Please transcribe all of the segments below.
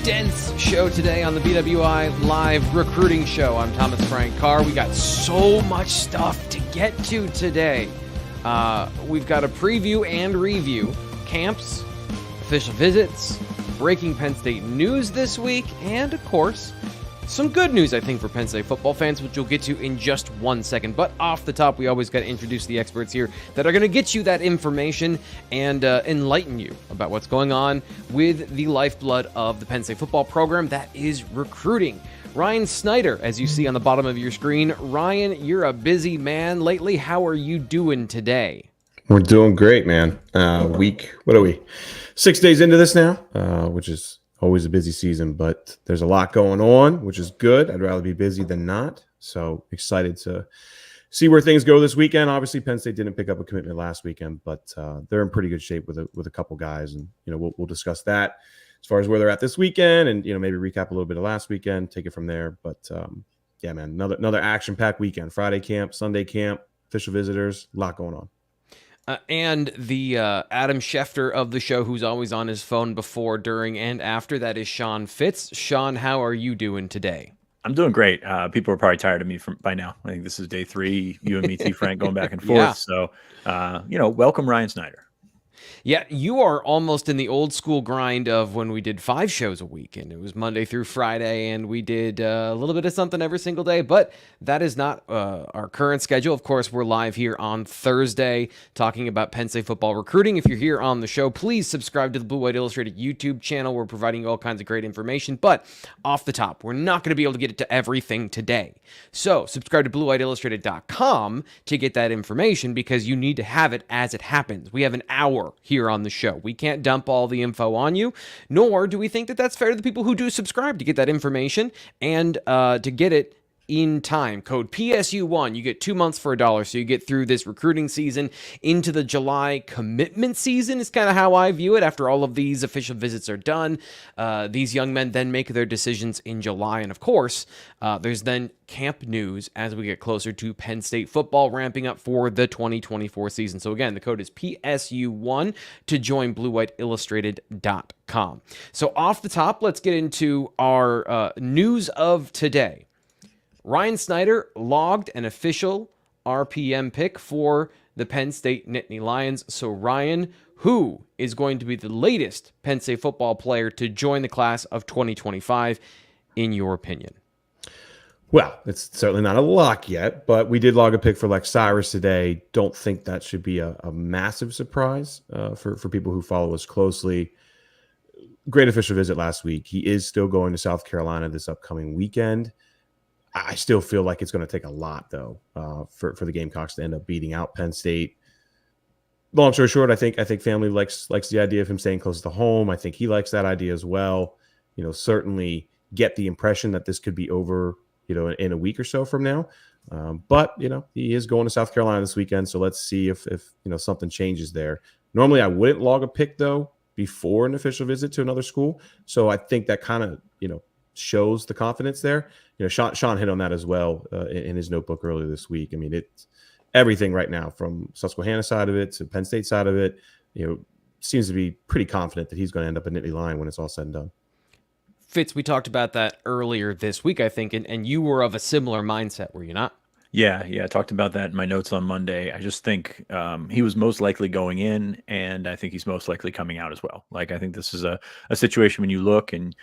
dense show today on the BWI Live Recruiting Show. I'm Thomas Frank Carr. We got so much stuff to get to today. We've got a preview and review, camps, official visits, breaking Penn State news this week, and of course, some good news, I think, for Penn State football fans, which we'll get to in just 1 second. But off the top, we always got to introduce the experts here that are going to get you that information and enlighten you about what's going on with the lifeblood of the Penn State football program, that is recruiting. Ryan Snyder, as you see on the bottom of your screen. Ryan, you're a busy man lately. How are you doing today? We're doing great, man. What are we? 6 days into this now, which is always a busy season, but there's a lot going on, which is good. I'd rather be busy than not. So excited to see where things go this weekend. Obviously, Penn State didn't pick up a commitment last weekend, but they're in pretty good shape with a couple guys, and we'll discuss that as far as where they're at this weekend, and maybe recap a little bit of last weekend, take it from there. But yeah, man, another action-packed weekend. Friday camp, Sunday camp, official visitors, a lot going on. And the Adam Schefter of the show, who's always on his phone before, during, and after, that is Sean Fitz. Sean, how are you doing today? I'm doing great. People are probably tired of me by now. I think this is day 3, you and me, T. Frank, going back and forth. Yeah. So, welcome Ryan Snyder. Yeah, you are almost in the old school grind of when we did 5 shows a week, and it was Monday through Friday, and we did a little bit of something every single day, but that is not our current schedule. Of course, we're live here on Thursday talking about Penn State football recruiting. If you're here on the show, please subscribe to the Blue White Illustrated YouTube channel. We're providing you all kinds of great information, but off the top, we're not going to be able to get to everything today. So subscribe to BlueWhiteIllustrated.com to get that information, because you need to have it as it happens. We have an hour here on the show. We can't dump all the info on you, nor do we think that that's fair to the people who do subscribe to get that information and to get it in time. Code PSU1, you get 2 months for $1, so you get through this recruiting season into the July commitment season is kind of how I view it. After all of these official visits are done, these young men then make their decisions in July, and of course, there's then camp news as we get closer to Penn State football ramping up for the 2024 season. So again, the code is PSU1 to join BlueWhiteIllustrated.com. So off the top, let's get into our news of today. Ryan Snyder logged an official RPM pick for the Penn State Nittany Lions. So Ryan, who is going to be the latest Penn State football player to join the class of 2025, in your opinion? Well, it's certainly not a lock yet, but we did log a pick for Lex Cyrus today. Don't think that should be a massive surprise for people who follow us closely. Great official visit last week. He is still going to South Carolina this upcoming weekend. I still feel like it's going to take a lot, though, for the Gamecocks to end up beating out Penn State. Long story short, I think family likes the idea of him staying close to home. I think he likes that idea as well. Certainly get the impression that this could be over, in a week or so from now. But he is going to South Carolina this weekend, so let's see if something changes there. Normally, I wouldn't log a pick though before an official visit to another school. So I think that kind of shows the confidence there. Sean hit on that as well in his notebook earlier this week. I mean, it's everything right now from Susquehanna side of it to Penn State side of it, seems to be pretty confident that he's going to end up a Nittany Lion when it's all said and done. Fitz, we talked about that earlier this week, I think, and you were of a similar mindset, were you not? Yeah, I talked about that in my notes on Monday. I just think he was most likely going in, and I think he's most likely coming out as well. Like, I think this is a situation when you look and,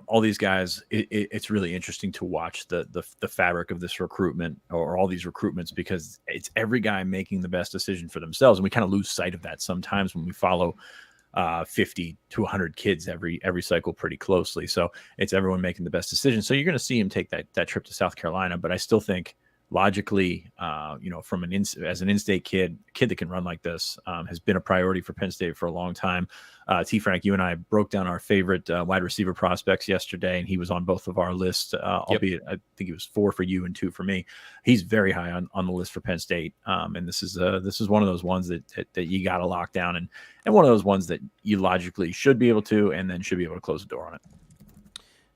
all these guys, it's really interesting to watch the fabric of this recruitment or all these recruitments, because it's every guy making the best decision for themselves. And we kind of lose sight of that sometimes when we follow 50 to 100 kids every cycle pretty closely. So it's everyone making the best decision. So you're going to see him take that trip to South Carolina. But I still think logically, from as an in-state kid that can run like this, has been a priority for Penn State for a long time. T. Frank, you and I broke down our favorite wide receiver prospects yesterday, and he was on both of our lists, albeit I think he was 4 for you and 2 for me. He's very high on the list for Penn State, and this is one of those ones that you got to lock down, and one of those ones that you logically should be able to, and then should be able to close the door on it.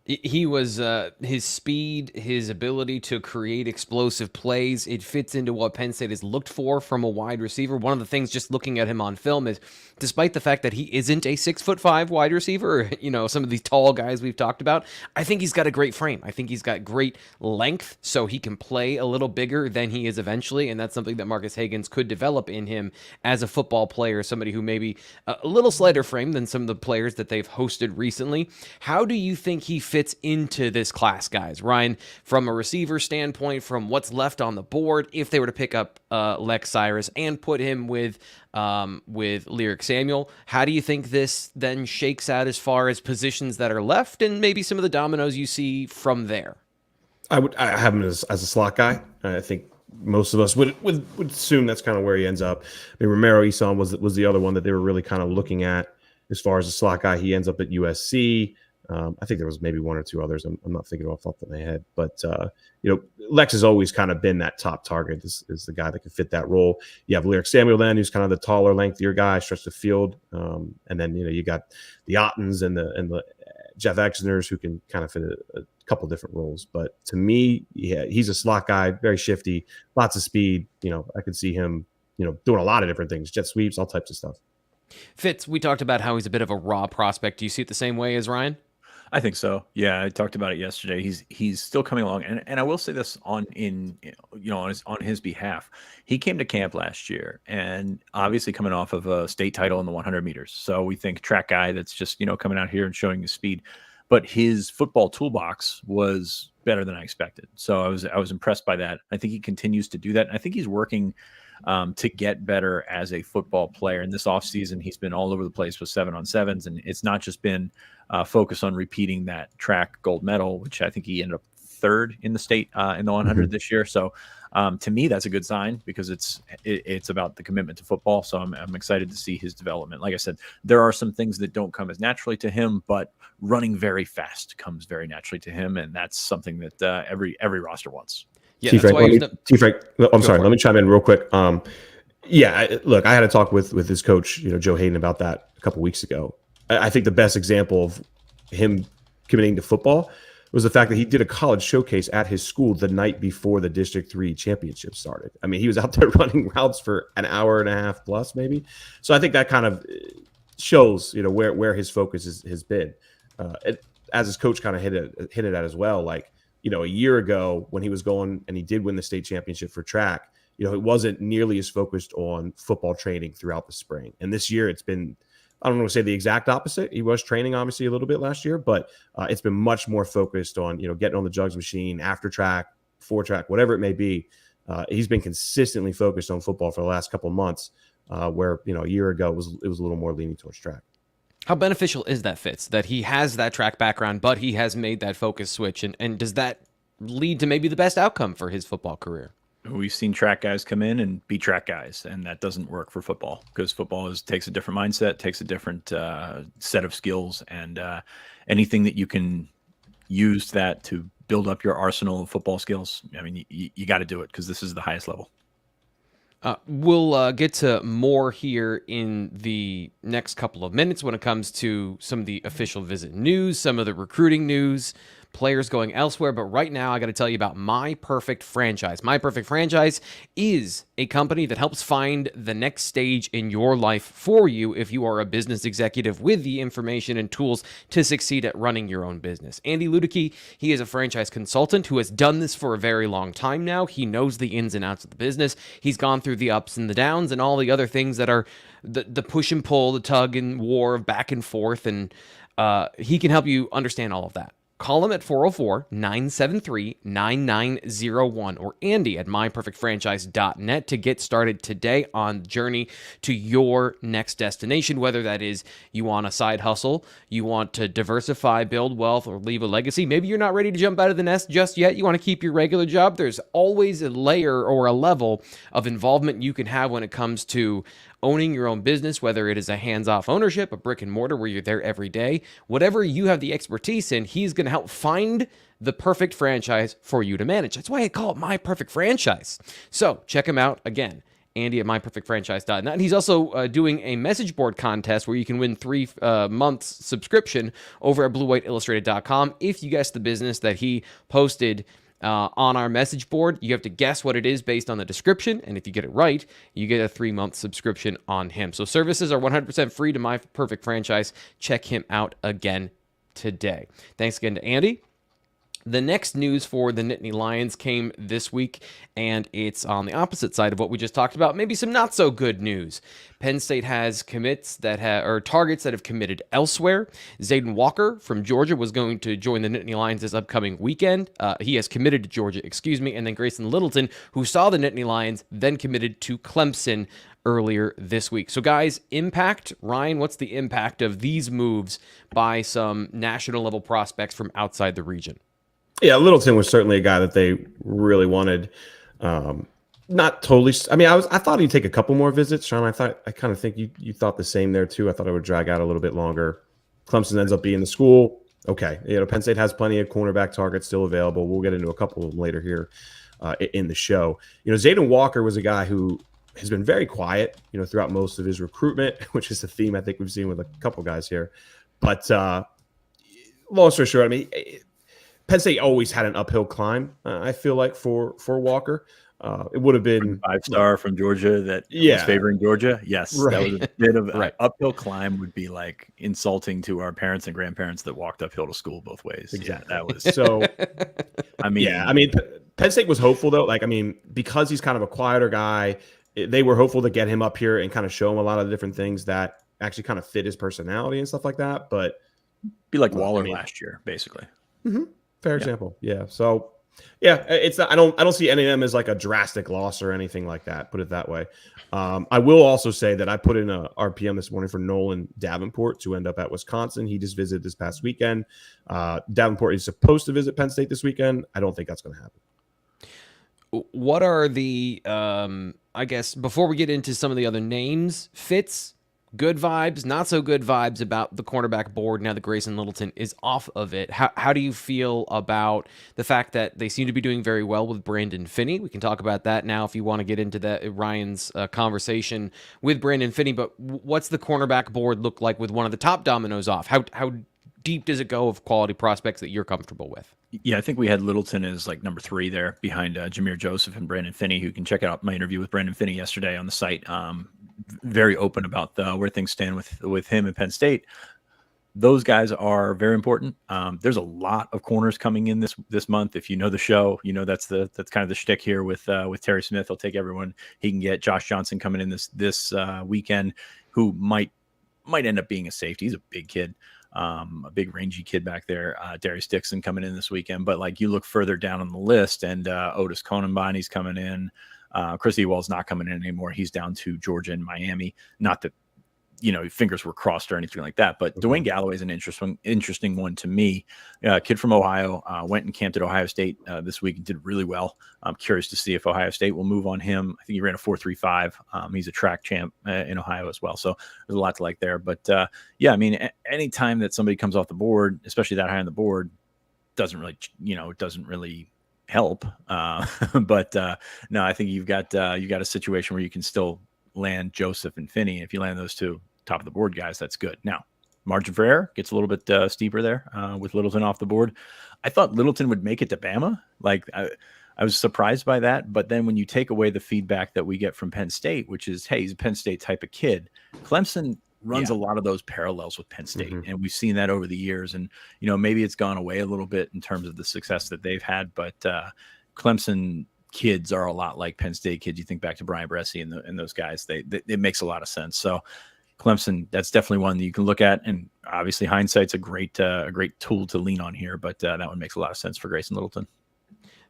He was his speed, his ability to create explosive plays. It fits into what Penn State has looked for from a wide receiver. One of the things, just looking at him on film, is despite the fact that he isn't a 6'5" wide receiver, some of these tall guys we've talked about, I think he's got a great frame. I think he's got great length, so he can play a little bigger than he is eventually, and that's something that Marcus Hagans could develop in him as a football player, somebody who maybe a little slighter frame than some of the players that they've hosted recently. How do you think he fits into this class, guys? Ryan, from a receiver standpoint, from what's left on the board, if they were to pick up Lex Cyrus and put him with Lyric Samuel, how do you think this then shakes out as far as positions that are left and maybe some of the dominoes you see from there? I have him as a slot guy. I think most of us would assume that's kind of where he ends up. I mean, Romero Eason was the other one that they were really kind of looking at as far as a slot guy. He ends up at USC. I think there was maybe one or two others. I'm not thinking off the top of my head, but Lex has always kind of been that top target. This is the guy that can fit that role. You have Lyric Samuel then, who's kind of the taller, lengthier guy, stretch the field, and then you got the Outtens and the Jeff Exinors who can kind of fit a couple different roles. But to me, yeah, he's a slot guy, very shifty, lots of speed. I could see him, doing a lot of different things, jet sweeps, all types of stuff. Fitz, we talked about how he's a bit of a raw prospect. Do you see it the same way as Ryan? I think so. Yeah, I talked about it yesterday. He's still coming along, and I will say this on his behalf. He came to camp last year, and obviously coming off of a state title in the 100 meters. So we think track guy that's just coming out here and showing his speed, but his football toolbox was better than I expected. So I was impressed by that. I think he continues to do that. And I think he's working to get better as a football player. In this offseason, he's been all over the place with 7-on-7s, and it's not just been focus on repeating that track gold medal, which I think he ended up third in the state in the 100 this year. So to me, that's a good sign because it's about the commitment to football. So I'm excited to see his development. Like I said, there are some things that don't come as naturally to him, but running very fast comes very naturally to him, and that's something that every roster wants. Yeah, T-Frank, I'm sorry. Let me chime in real quick. Look, I had a talk with his coach, Joe Hayden, about that a couple weeks ago. I think the best example of him committing to football was the fact that he did a college showcase at his school the night before the District 3 championship started. I mean, he was out there running routes for an hour and a half plus maybe. So I think that kind of shows, where his focus has been. As his coach kind of hinted at as well, like, a year ago when he was going and he did win the state championship for track, it wasn't nearly as focused on football training throughout the spring. And this year it's been, I don't want to say the exact opposite. He was training obviously a little bit last year, but it's been much more focused on, getting on the jugs machine after track, before track, whatever it may be. He's been consistently focused on football for the last couple of months, where, a year ago it was a little more leaning towards track. How beneficial is that, Fitz, that he has that track background, but he has made that focus switch? And does that lead to maybe the best outcome for his football career? We've seen track guys come in and be track guys, and that doesn't work for football because football takes a different mindset, takes a different set of skills, and anything that you can use that to build up your arsenal of football skills. I mean, you got to do it because this is the highest level. We'll get to more here in the next couple of minutes when it comes to some of the official visit news, some of the recruiting news, players going elsewhere. But right now, I got to tell you about My Perfect Franchise. My Perfect Franchise is a company that helps find the next stage in your life for you if you are a business executive with the information and tools to succeed at running your own business. Andy Ludicky, he is a franchise consultant who has done this for a very long time now. He knows the ins and outs of the business. He's gone through the ups and the downs and all the other things that are the push and pull, the tug and war of back and forth, and he can help you understand all of that. Call him at 404-973-9901 or Andy at myperfectfranchise.net to get started today on the journey to your next destination, whether that is you want a side hustle, you want to diversify, build wealth, or leave a legacy. Maybe you're not ready to jump out of the nest just yet. You want to keep your regular job. There's always a layer or a level of involvement you can have when it comes to owning your own business, whether it is a hands-off ownership, a brick and mortar where you're there every day, whatever you have the expertise in, he's going to help find the perfect franchise for you to manage. That's why I call it My Perfect Franchise. So check him out again. Andy at myperfectfranchise.net. And he's also doing a message board contest where you can win 3 months subscription over at bluewhiteillustrated.com. If you guess the business that he posted on our message board, you have to guess what it is based on the description, and if you get it right, you get a 3-month subscription on him. So services are 100% free to My Perfect Franchise. Check him out again today. Thanks again to Andy. The next news for the Nittany Lions came this week, and it's on the opposite side of what we just talked about. Maybe some not so good news. Penn State has commits that or targets that have committed elsewhere. Jayden Walker from Georgia was going to join the Nittany Lions this upcoming weekend. He has committed to Georgia, and then Grayson Littleton, who saw the Nittany Lions, then committed to Clemson earlier this week. So guys, impact. Ryan, what's the impact of these moves by some national level prospects from outside the region? Yeah, Littleton was certainly a guy that they really wanted. Not totally. I mean, I thought he'd take a couple more visits, Sean. I kind of think you thought the same there too. I thought it would drag out a little bit longer. Clemson ends up being the school. Okay, Penn State has plenty of cornerback targets still available. We'll get into a couple of them later here in the show. Jayden Walker was a guy who has been very quiet, throughout most of his recruitment, which is a theme I think we've seen with a couple guys here. But long story short, I mean, Penn State always had an uphill climb, I feel like, for Walker. It would have been 5-star from Georgia that was favoring Georgia. Yes, right. That was a bit of an uphill climb. Would be like insulting to our parents and grandparents that walked uphill to school both ways. Exactly. Yeah, that was so. I mean, Penn State was hopeful though. Because he's kind of a quieter guy, they were hopeful to get him up here and kind of show him a lot of the different things that actually kind of fit his personality and stuff like that. But be like Waller last year, basically. Mm-hmm. Fair example. Yeah. So, it's not, I don't see any of them as like a drastic loss or anything like that. Put it that way. I will also say that I put in a RPM this morning for Nolan Davenport to end up at Wisconsin. He just visited this past weekend. Davenport is supposed to visit Penn State this weekend. I don't think that's going to happen. What are the, I guess, before we get into some of the other names, fits, good vibes, not so good vibes about the cornerback board now that Grayson Littleton is off of it? How do you feel about the fact that they seem to be doing very well with Brandon Finney? We can talk about that now if you want to get into that Ryan's conversation with Brandon Finney. But what's the cornerback board look like with one of the top dominoes off? How deep does it go of quality prospects that you're comfortable with? Yeah, I think we had Littleton as like number 3 there behind Jameer Joseph and Brandon Finney, who can check out my interview with Brandon Finney yesterday on the site. Very open about where things stand with him and Penn State. Those guys are very important. There's a lot of corners coming in this month. If you know the show, that's kind of the shtick here with Terry Smith. He'll take everyone he can get. Josh Johnson coming in this weekend, who might end up being a safety. He's a big kid. A big rangy kid back there. Darius Dixon coming in this weekend. But like you look further down on the list, and Otis Konenbani's coming in. Chris Ewald's not coming in anymore. He's down to Georgia and Miami. Not that, fingers were crossed or anything like that. But Dwayne Galloway is an interesting one to me. Kid from Ohio, went and camped at Ohio State this week and did really well. I'm curious to see if Ohio State will move on him. I think he ran a 4.35. He's a track champ in Ohio as well. So there's a lot to like there. But any time that somebody comes off the board, especially that high on the board, doesn't really help. But no, I think you've got a situation where you can still land Joseph and Finney. If you land those two top of the board guys, that's good. Now, margin for error gets a little bit steeper there with Littleton off the board. I thought Littleton would make it to Bama. Like I was surprised by that. But then when you take away the feedback that we get from Penn State, which is, hey, he's a Penn State type of kid, Clemson runs a lot of those parallels with Penn State. And we've seen that over the years. And, maybe it's gone away a little bit in terms of the success that they've had. But Clemson kids are a lot like Penn State kids. You think back to Brian Bresci and those guys, it makes a lot of sense. So Clemson, that's definitely one that you can look at. And obviously hindsight's a great tool to lean on here. But that one makes a lot of sense for Grayson Littleton.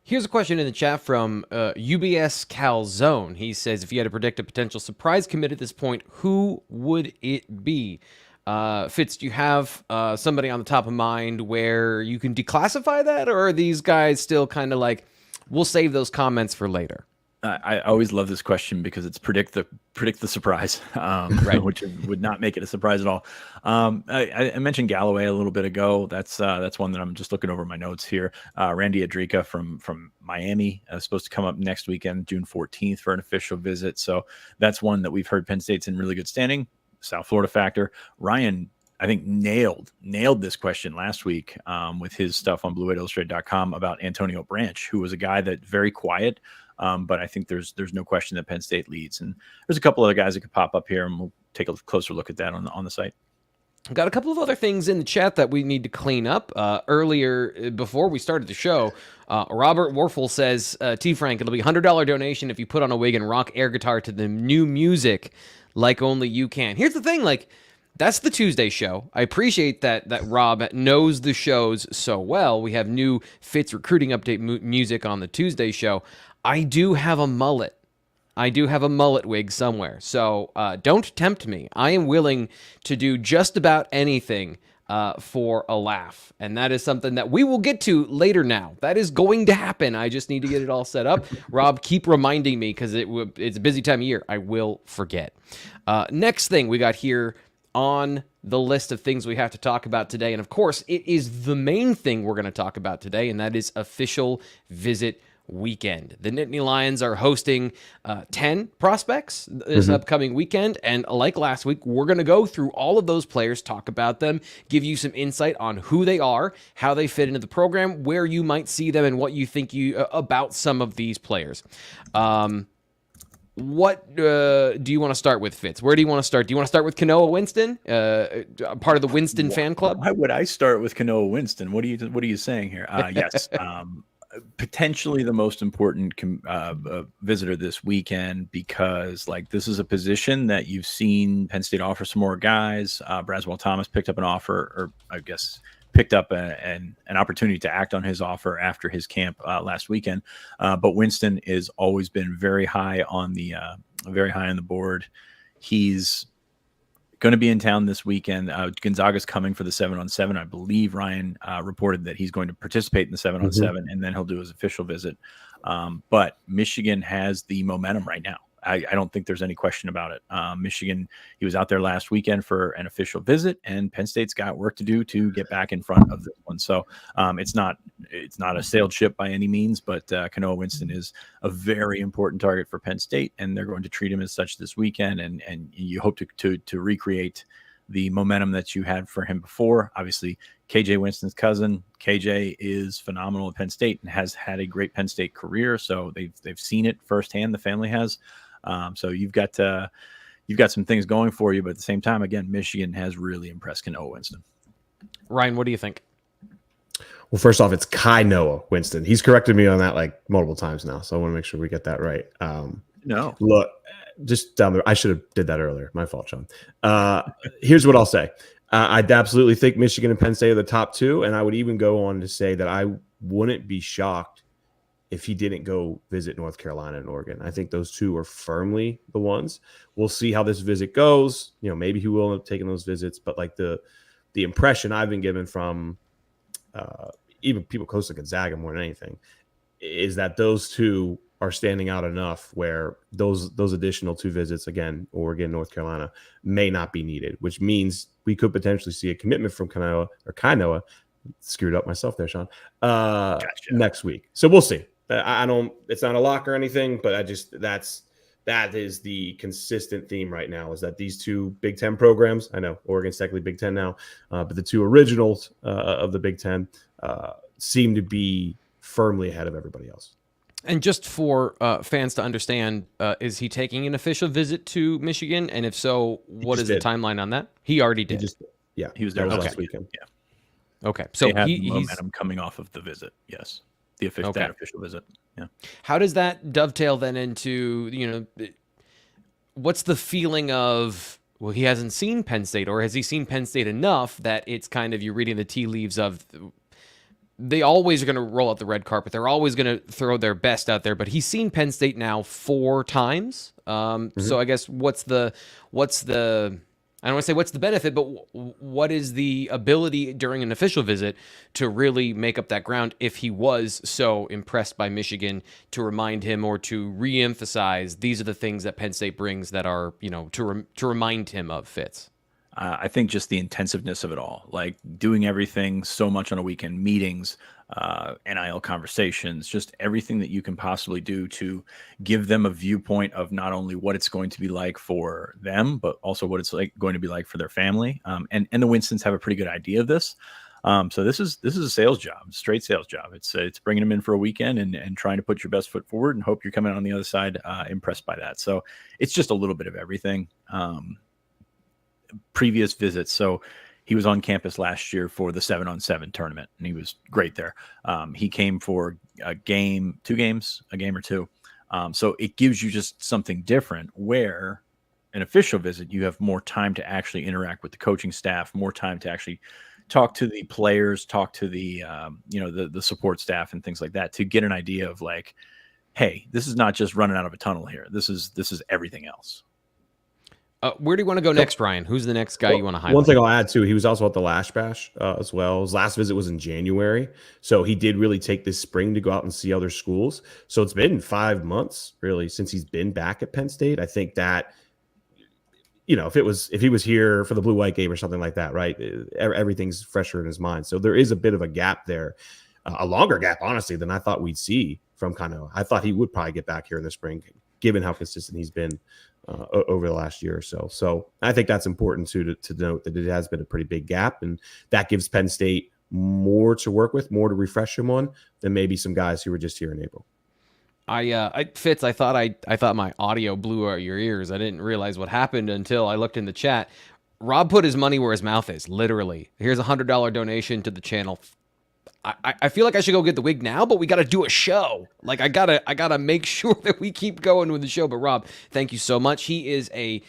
Here's a question in the chat from UBS Calzone. He says, if you had to predict a potential surprise commit at this point, who would it be? Fitz, do you have somebody on the top of mind where you can declassify that? Or are these guys still kind of like, we'll save those comments for later? I always love this question because it's predict the surprise, Right. which would not make it a surprise at all. I mentioned Galloway a little bit ago. That's one that I'm just looking over my notes here. Randy Adrika from Miami is supposed to come up next weekend, June 14th, for an official visit. So that's one that we've heard Penn State's in really good standing. South Florida factor. Ryan, I think, nailed this question last week with his stuff on BlueWhiteIllustrated.com about Antonio Branch, who was a guy that very quiet. But I think there's no question that Penn State leads, and there's a couple other guys that could pop up here, and we'll take a closer look at that on the site. Got a couple of other things in the chat that we need to clean up. Earlier, before we started the show, Robert Warfel says, T. Frank, it'll be $100 donation if you put on a wig and rock air guitar to the new music like only you can. Here's the thing, like, that's the Tuesday show. I appreciate that Rob knows the shows so well. We have new Fitz recruiting update music on the Tuesday show. I do have a mullet. I do have a mullet wig somewhere. So don't tempt me. I am willing to do just about anything for a laugh. And that is something that we will get to later now. That is going to happen. I just need to get it all set up. Rob, keep reminding me because it's a busy time of year. I will forget. Next thing we got here on the list of things we have to talk about today. And of course, it is the main thing we're going to talk about today, and that is official visit weekend. The Nittany Lions are hosting 10 prospects this upcoming weekend, and like last week, we're going to go through all of those players, talk about them, give you some insight on who they are, how they fit into the program, where you might see them, and what you think about some of these players. What do you want to start with, Fitz? Where do you want to start? Do you want to start with Kainoa Winston, part of the Winston fan club? Why would I start with Kainoa Winston? What are you saying here? Yes. Potentially the most important visitor this weekend, because like this is a position that you've seen Penn State offer some more guys. Braswell Thomas picked up an offer, or I guess picked up an opportunity to act on his offer after his camp last weekend. But Winston has always been very high on the board. He's going to be in town this weekend. Gonzaga's coming for the 7-on-7. I believe Ryan reported that he's going to participate in the 7-on-7, and then he'll do his official visit. But Michigan has the momentum right now. I don't think there's any question about it. Michigan, he was out there last weekend for an official visit, and Penn State's got work to do to get back in front of this one. So it's not a sailed ship by any means, but Kainoa Winston is a very important target for Penn State, and they're going to treat him as such this weekend. And you hope to recreate the momentum that you had for him before. Obviously, KJ Winston's cousin. KJ is phenomenal at Penn State and has had a great Penn State career. So they've seen it firsthand. The family has. So you've got some things going for you, but at the same time, again, Michigan has really impressed Kainoa Winston. Ryan, what do you think? Well, first off, it's Kainoa Winston. He's corrected me on that like multiple times now, so I want to make sure we get that right. No, look, just down there. I should have did that earlier. My fault, Sean. Here's what I'll say. I absolutely think Michigan and Penn State are the top two, and I would even go on to say that I wouldn't be shocked if he didn't go visit North Carolina and Oregon. I think those two are firmly the ones. We'll see how this visit goes. You know, maybe he will end up taking those visits, but like the impression I've been given from even people close to Gonzaga more than anything is that those two are standing out enough where those additional two visits, again, Oregon, North Carolina, may not be needed, which means we could potentially see a commitment from Kainoa. Screwed up myself there, Sean. Gotcha. Next week. So we'll see. I don't, it's not a lock or anything, but that is the consistent theme right now, is that these two Big Ten programs, I know Oregon's technically Big Ten now, but the two originals of the Big Ten seem to be firmly ahead of everybody else. And just for fans to understand, is he taking an official visit to Michigan? And if so, what is the timeline on that? He already did. He was there last weekend. Yeah. Okay. So he's momentum coming off of the visit. Yes. The official visit. Yeah. How does that dovetail then into, you know, what's the feeling of, well, he hasn't seen Penn State, or has he seen Penn State enough that it's kind of, you're reading the tea leaves of, they always are going to roll out the red carpet. They're always going to throw their best out there, but he's seen Penn State now 4 times. So I guess what's the I don't want to say what's the benefit, but what is the ability during an official visit to really make up that ground if he was so impressed by Michigan, to remind him or to reemphasize these are the things that Penn State brings that are, to remind him of Fitz? I think just the intensiveness of it all, like doing everything so much on a weekend, meetings, NIL conversations, just everything that you can possibly do to give them a viewpoint of not only what it's going to be like for them, but also what it's going to be like for their family. And the Winstons have a pretty good idea of this. So this is a sales job, straight sales job. It's bringing them in for a weekend and trying to put your best foot forward and hope you're coming out on the other side impressed by that. So it's just a little bit of everything. Previous visits. So he was on campus last year for the 7-on-7 tournament, and he was great there. He came for a game or two. So it gives you just something different, where an official visit, you have more time to actually interact with the coaching staff, more time to actually talk to the players, talk to the, the support staff and things like that, to get an idea of like, hey, this is not just running out of a tunnel here. This is everything else. Where do you want to go next, Ryan? Who's the next guy you want to highlight? One thing I'll add too, he was also at the Lash Bash as well. His last visit was in January, so he did really take this spring to go out and see other schools. So it's been 5 months really since he's been back at Penn State. I think that, if he was here for the blue white game or something like that, right? Everything's fresher in his mind. So there is a bit of a gap there, a longer gap, honestly, than I thought we'd see from Kainoa. I thought he would probably get back here in the spring, given how consistent he's been over the last year or so. So I think that's important to note that it has been a pretty big gap, and that gives Penn State more to work with, more to refresh him on than maybe some guys who were just here in April. Fitz, I thought my audio blew out your ears. I didn't realize what happened until I looked in the chat. Rob put his money where his mouth is, literally. Here's $100 donation to the channel. I feel like I should go get the wig now, but we got to do a show. Like I gotta make sure that we keep going with the show. But Rob, thank you so much. He is a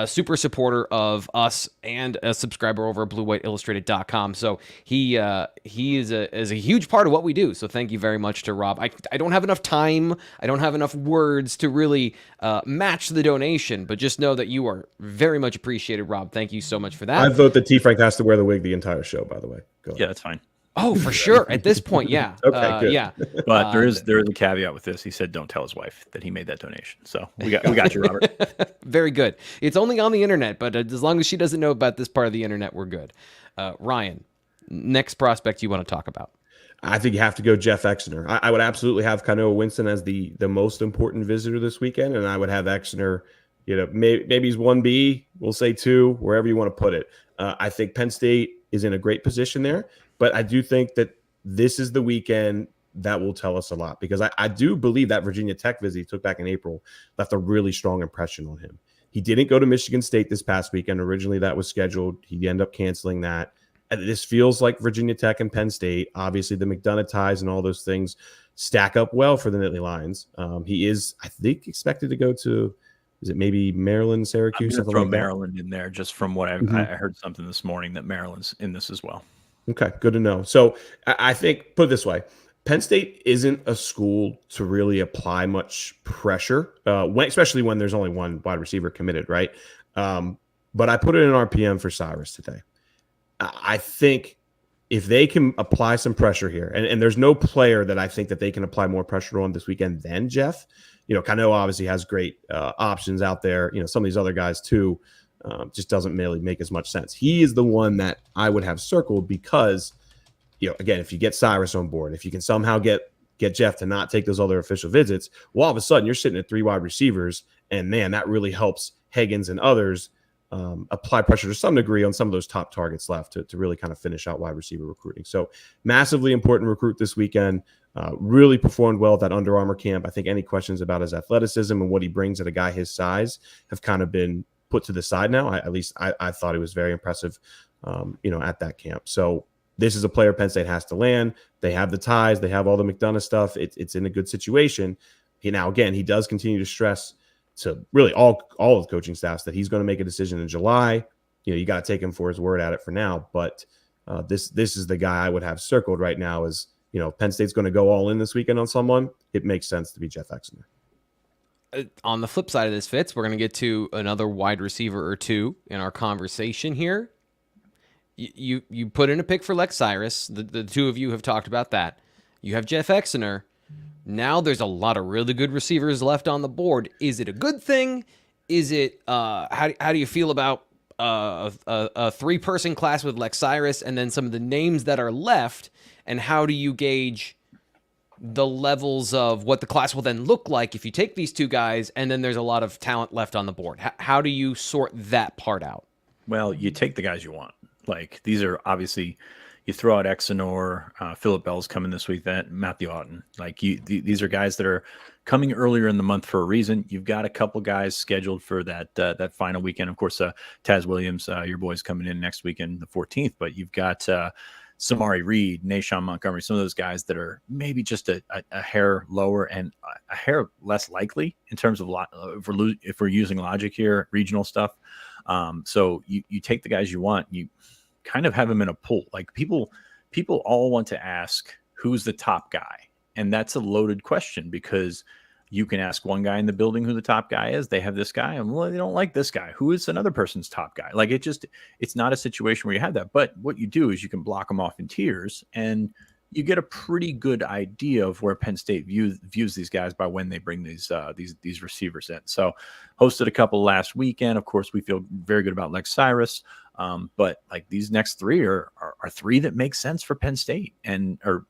super supporter of us and a subscriber over at BlueWhiteIllustrated.com. So he is a huge part of what we do. So thank you very much to Rob. I don't have enough time. I don't have enough words to really match the donation, but just know that you are very much appreciated, Rob. Thank you so much for that. I vote that T. Frank has to wear the wig the entire show, by the way. Go ahead. Yeah, that's fine. Oh, for sure. At this point, yeah. Okay, good. Yeah. But there is a caveat with this. He said, "Don't tell his wife that he made that donation." So we got you, Robert. Very good. It's only on the internet, but as long as she doesn't know about this part of the internet, we're good. Ryan, next prospect you want to talk about? I think you have to go Jeff Exinor. I would absolutely have Kainoa Winston as the most important visitor this weekend, and I would have Exinor. Maybe he's 1B. We'll say 2, wherever you want to put it. I think Penn State is in a great position there. But I do think that this is the weekend that will tell us a lot, because I do believe that Virginia Tech visit he took back in April left a really strong impression on him. He didn't go to Michigan State this past weekend. Originally, that was scheduled. He ended up canceling that. And this feels like Virginia Tech and Penn State. Obviously, the McDonough ties and all those things stack up well for the Nittany Lions. He is, I think, expected to go to, is it maybe Maryland, Syracuse? I'm going to throw Maryland in there, just from what I heard something this morning that Maryland's in this as well. Okay, good to know. So I think, put it this way, Penn State isn't a school to really apply much pressure, especially when there's only one wide receiver committed, right? But I put it in RPM for Cyrus today. I think if they can apply some pressure here, and there's no player that I think that they can apply more pressure on this weekend than Jeff. Kainoa obviously has great options out there. Some of these other guys too. Just doesn't really make as much sense. He is the one that I would have circled because, again, if you get Cyrus on board, if you can somehow get Jeff to not take those other official visits, well, all of a sudden you're sitting at 3 wide receivers, and man, that really helps Higgins and others apply pressure to some degree on some of those top targets left to really kind of finish out wide receiver recruiting. So massively important recruit this weekend. Really performed well at that Under Armour camp. I think any questions about his athleticism and what he brings at a guy his size have kind of been put to the side now. At least I thought he was very impressive, at that camp. So this is a player Penn State has to land. They have the ties. They have all the McDonough stuff. It's in a good situation. Now, again, he does continue to stress to really all of the coaching staffs that he's going to make a decision in July. You got to take him for his word at it for now. But this is the guy I would have circled right now as, Penn State's going to go all in this weekend on someone. It makes sense to be Jeff Exinor. On the flip side of this, Fitz, we're going to get to another wide receiver or two in our conversation here. You put in a pick for Lex Cyrus. The two of you have talked about that. You have Jeff Exinor. Now there's a lot of really good receivers left on the board. Is it a good thing? Is it how do you feel about a three-person class with Lex Cyrus and then some of the names that are left? And how do you gauge the levels of what the class will then look like if you take these two guys and then there's a lot of talent left on the board? How do you sort that part out? Well, you take the guys you want. Like, these are obviously, you throw out Exinor, Phillip Bell's coming this week, that Matthew Outten. Like, these are guys that are coming earlier in the month for a reason. You've got a couple guys scheduled for that final weekend. Of course, Taz Williams, your boy's coming in next weekend, the 14th. But you've got Samari Reed, Nashawn Montgomery, some of those guys that are maybe just a hair lower and a hair less likely in terms of if we're using logic here, regional stuff. So you take the guys you want, you kind of have them in a pool. Like, people all want to ask who's the top guy. And that's a loaded question, because you can ask one guy in the building who the top guy is. They have this guy, and well, they don't like this guy. Who is another person's top guy? Like, it's not a situation where you have that. But what you do is you can block them off in tiers, and you get a pretty good idea of where Penn State views these guys by when they bring these receivers in. So, hosted a couple last weekend. Of course, we feel very good about Lex Cyrus. But like, these next three are three that make sense for Penn State, or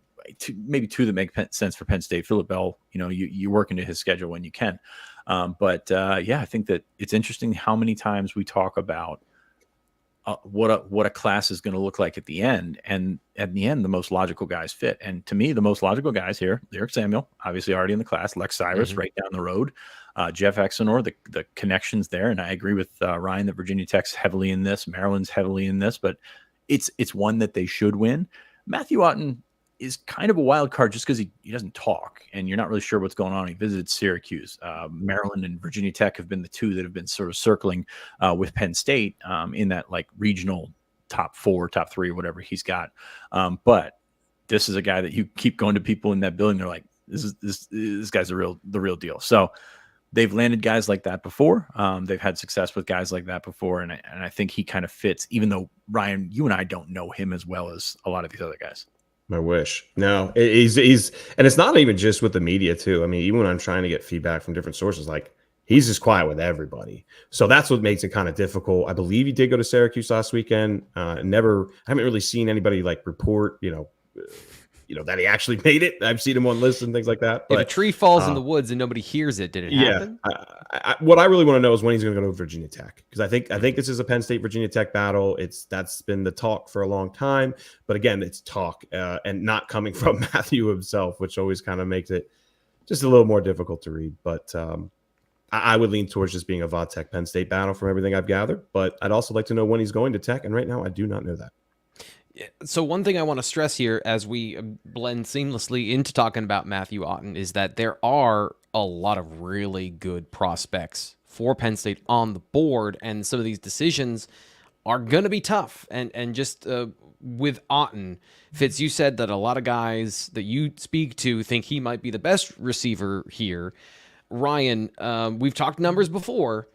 maybe two that make sense for Penn State. Phillip Bell, you work into his schedule when you can. But I think that it's interesting how many times we talk about what a class is going to look like at the end. And at the end, the most logical guys fit. And to me, the most logical guys here, Lyric Samuel, obviously already in the class, Lex Cyrus right down the road, Jeff Exinor, the connections there. And I agree with Ryan that Virginia Tech's heavily in this, Maryland's heavily in this, but it's one that they should win. Matthew Outten is kind of a wild card just because he doesn't talk and you're not really sure what's going on. He visited Syracuse. Maryland and Virginia Tech have been the two that have been sort of circling with Penn State in that like regional top 4, top 3, whatever he's got. But this is a guy that you keep going to people in that building. They're like, this guy's the real deal. So they've landed guys like that before. They've had success with guys like that before. And I think he kind of fits, even though, Ryan, you and I don't know him as well as a lot of these other guys. I wish. No, he's and it's not even just with the media too. I mean, even when I'm trying to get feedback from different sources, like, he's just quiet with everybody. So that's what makes it kind of difficult. I believe he did go to Syracuse last weekend. I haven't really seen anybody like report, that he actually made it. I've seen him on lists and things like that. But if a tree falls in the woods and nobody hears it, did it happen? Yeah. What I really want to know is when he's going to go to Virginia Tech, because I think this is a Penn State Virginia Tech battle. That's been the talk for a long time, but again, it's talk and not coming from Matthew himself, which always kind of makes it just a little more difficult to read. But I would lean towards just being a Vodtech Penn State battle from everything I've gathered. But I'd also like to know when he's going to Tech, and right now I do not know that. So one thing I want to stress here as we blend seamlessly into talking about Matthew Outten is that there are a lot of really good prospects for Penn State on the board, and some of these decisions are going to be tough. And just with Outten, Fitz, you said that a lot of guys that you speak to think he might be the best receiver here. Ryan, we've talked numbers before.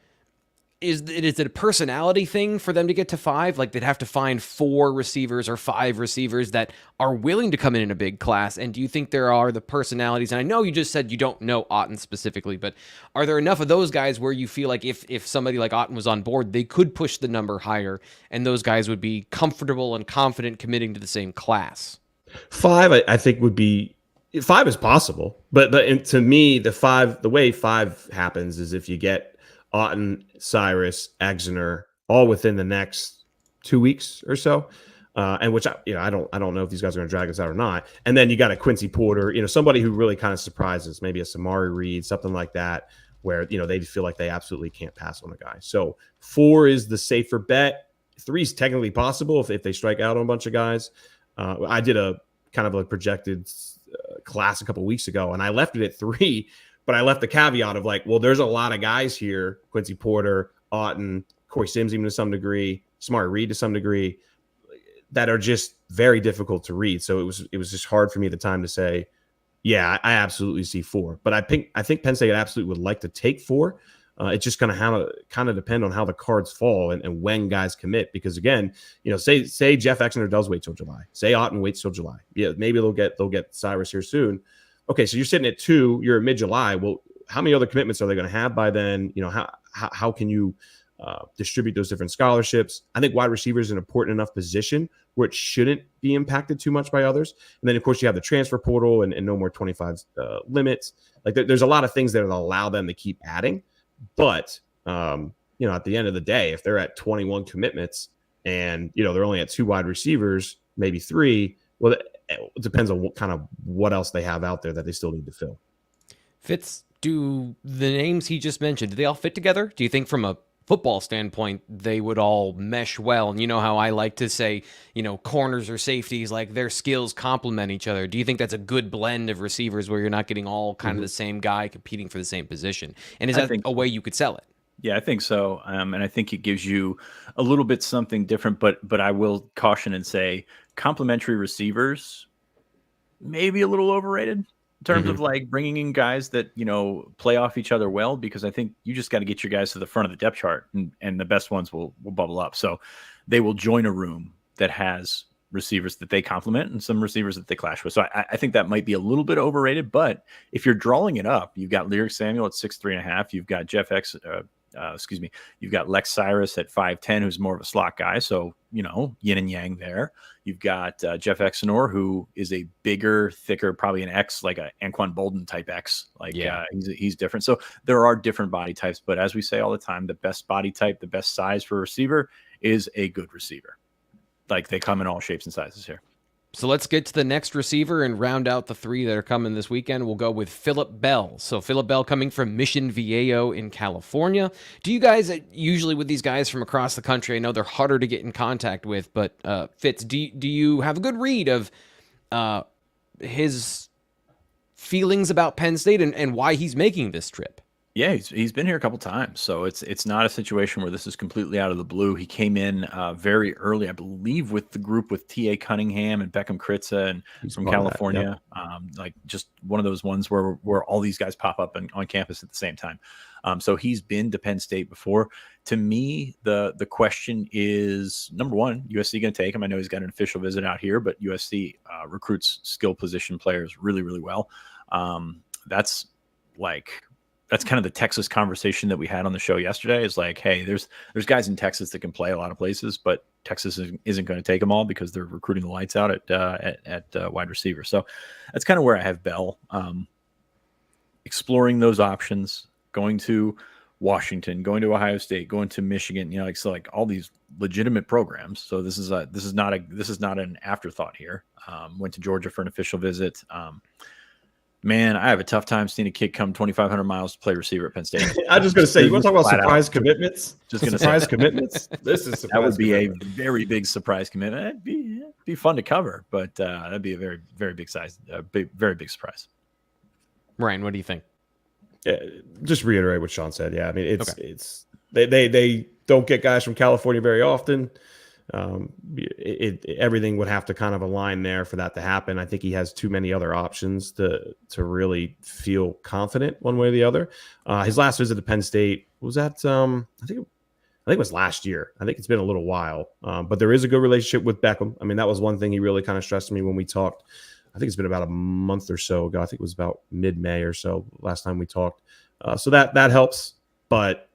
Is it a personality thing for them to get to 5? Like, they'd have to find 4 receivers or 5 receivers that are willing to come in a big class. And do you think there are the personalities? And I know you just said you don't know Outten specifically, but are there enough of those guys where you feel like if somebody like Outten was on board, they could push the number higher and those guys would be comfortable and confident committing to the same class? 5, I think would be 5 is possible, but to me, the way 5 happens is if you get Outten, Cyrus, Exinor, all within the next 2 weeks or so, and which I don't know if these guys are going to drag us out or not. And then you got a Quincy Porter, somebody who really kind of surprises, maybe a Samari Reed, something like that, where they feel like they absolutely can't pass on the guy. So 4 is the safer bet. 3 is technically possible if they strike out on a bunch of guys. I did a kind of a projected class a couple weeks ago, and I left it at 3. But I left the caveat of like, well, there's a lot of guys here, Quincy Porter, Outten, Corey Sims even to some degree, Samari Reed to some degree, that are just very difficult to read. So it was just hard for me at the time to say Yeah, I absolutely see 4, but I think Penn State absolutely would like to take 4. It's just going to kind of depend on how the cards fall and when guys commit. Because again, say Jeff Exinor does wait till July. Say Outten waits till July. Yeah, maybe they'll get Cyrus here soon. Okay, so you're sitting at 2. You're in mid-July. Well, how many other commitments are they going to have by then? How can you distribute those different scholarships? I think wide receiver is an important enough position where it shouldn't be impacted too much by others. And then, of course, you have the transfer portal and no more 25 limits. Like there's a lot of things that will allow them to keep adding. But, at the end of the day, if they're at 21 commitments and, they're only at 2 wide receivers, maybe 3, well, it depends on what else they have out there that they still need to fill. Fitz, do the names he just mentioned, do they all fit together? Do you think from a football standpoint, they would all mesh well? And you know how I like to say, corners or safeties, like their skills complement each other. Do you think that's a good blend of receivers where you're not getting all kind of the same guy competing for the same position? And is that a way you could sell it? Yeah, I think so. And I think it gives you a little bit something different, but I will caution and say complementary receivers maybe a little overrated in terms of like bringing in guys that, play off each other well, because I think you just got to get your guys to the front of the depth chart and the best ones will bubble up. So they will join a room that has receivers that they complement and some receivers that they clash with. So I think that might be a little bit overrated, but if you're drawing it up, you've got Lyric Samuel at 6'3.5. You've got you've got Lex Cyrus at 5'10", who's more of a slot guy. So, yin and yang there. You've got Jeff Exinor, who is a bigger, thicker, probably an X, like a Anquan Bolden type X. He's different. So there are different body types, but as we say all the time, the best body type, the best size for a receiver is a good receiver. Like they come in all shapes and sizes here. So let's get to the next receiver and round out the 3 that are coming this weekend. We'll go with Phillip Bell. So Phillip Bell coming from Mission Viejo in California. Do you guys, usually with these guys from across the country, I know they're harder to get in contact with, but Fitz, do you have a good read of his feelings about Penn State and why he's making this trip? Yeah, he's been here a couple times, so it's not a situation where this is completely out of the blue. He came in very early, I believe, with the group with T.A. Cunningham and Beckham Kritza and from California. Like just one of those ones where all these guys pop up on campus at the same time. So he's been to Penn State before. To me, the question is, number one, USC going to take him? I know he's got an official visit out here, but USC recruits skill position players really, really well. That's kind of the Texas conversation that we had on the show yesterday is like, hey, there's guys in Texas that can play a lot of places, but Texas isn't going to take them all because they're recruiting the lights out at wide receiver. So that's kind of where I have Bell, exploring those options, going to Washington, going to Ohio State, going to Michigan, like all these legitimate programs. So this is not an afterthought here. Went to Georgia for an official visit. Man, I have a tough time seeing a kid come 2,500 miles to play receiver at Penn State. I'm just going to say, you want to talk about surprise commitments? Just going to surprise commitments. This is that would be a very big surprise commitment. It'd be fun to cover, but that'd be a very, very big size, very big surprise. Ryan, what do you think? Yeah, just reiterate what Sean said. Yeah, I mean, they don't get guys from California very often. Everything would have to kind of align there for that to happen. I think he has too many other options to really feel confident one way or the other. His last visit to Penn State was at I think it was last year. I think it's been a little while, but there is a good relationship with Beckham. I mean, that was one thing he really kind of stressed to me when we talked. I think it's been about a month or so ago. I think it was about mid-May or so last time we talked. So that helps, but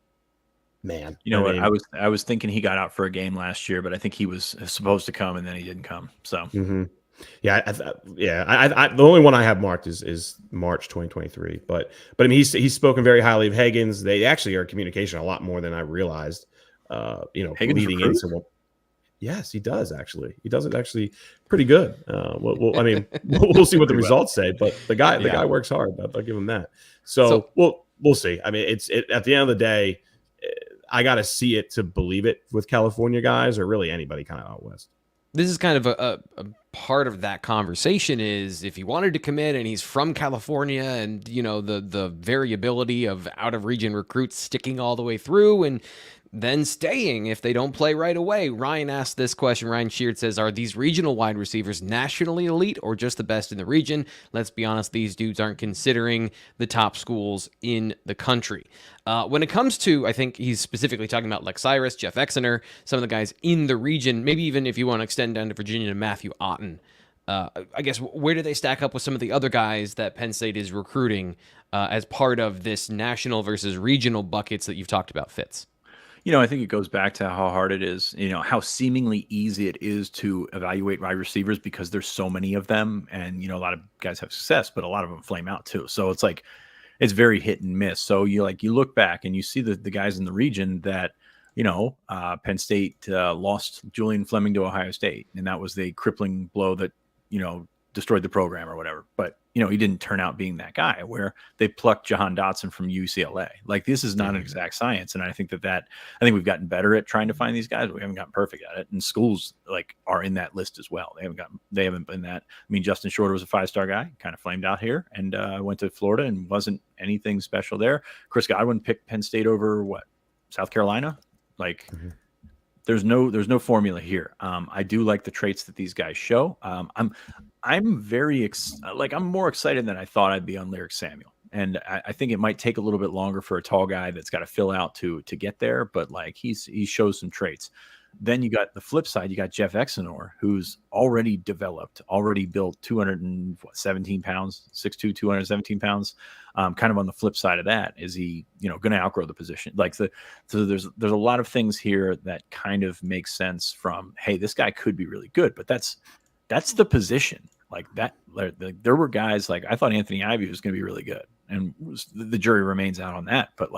man, I was thinking he got out for a game last year, but I think he was supposed to come and then he didn't come. So yeah, the only one I have marked is March 2023. But I mean, he's spoken very highly of Higgins. They actually are in communication a lot more than I realized. Higgins leading into yes, he does actually. He does it actually pretty good. I mean, we'll see what the results say, but the guy works hard. I'll give him that. So we'll see. I mean, at the end of the day, I got to see it to believe it with California guys or really anybody kind of out west. This is kind of a part of that conversation is if he wanted to commit and he's from California and, the variability of out of region recruits sticking all the way through. And then staying if they don't play right away. Ryan asked this question. Ryan Sheard says, are these regional wide receivers nationally elite or just the best in the region? Let's be honest, these dudes aren't considering the top schools in the country. When it comes to, I think he's specifically talking about Lex Cyrus, Jeff Exiner, some of the guys in the region, maybe even if you want to extend down to Virginia, to Matthew Outten. I guess, where do they stack up with some of the other guys that Penn State is recruiting as part of this national versus regional buckets that you've talked about, Fitz? I think it goes back to how hard it is, how seemingly easy it is to evaluate wide receivers because there's so many of them. And, a lot of guys have success, but a lot of them flame out too. So it's like, it's very hit and miss. So you look back and you see the guys in the region that, Penn State lost Julian Fleming to Ohio State. And that was the crippling blow that, destroyed the program or whatever. But, he didn't turn out being that guy, where they plucked Jahan Dotson from UCLA. Like, this is not an exact science. And I think I think we've gotten better at trying to find these guys, but we haven't gotten perfect at it. And schools are in that list as well. They haven't been that. I mean, Justin Shorter was a 5-star guy, kind of flamed out here, and went to Florida and wasn't anything special there. Chris Godwin picked Penn State over South Carolina. There's no formula here. I do like the traits that these guys show. I'm very I'm more excited than I thought I'd be on Lyric Samuel, and I think it might take a little bit longer for a tall guy that's got to fill out to get there. But he shows some traits. Then you got the flip side. You got Jeff Exinor, who's already developed, already built 217 pounds, 6'2", 217 pounds. Kind of on the flip side of that, is he, going to outgrow the position? So there's a lot of things here that kind of make sense from, hey, this guy could be really good, but that's the position. There were guys I thought Anthony Ivey was going to be really good, and the jury remains out on that. But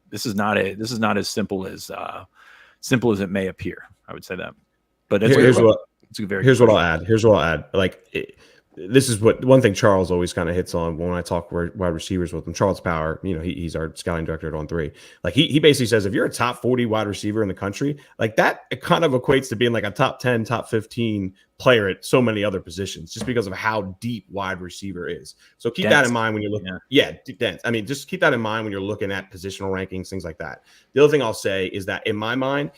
this is not as simple as it may appear. I would say that. But here's what I'll add. This is one thing Charles always kind of hits on when I talk wide receivers with him. Charles Power, he's our scouting director at On 3. He basically says, if you're a top 40 wide receiver in the country, that, it kind of equates to being a top 10, top 15 player at so many other positions, just because of how deep wide receiver is. So keep that in mind when you're looking. Yeah, dense. I mean, just keep that in mind when you're looking at positional rankings, things like that. The other thing I'll say is that in my mind,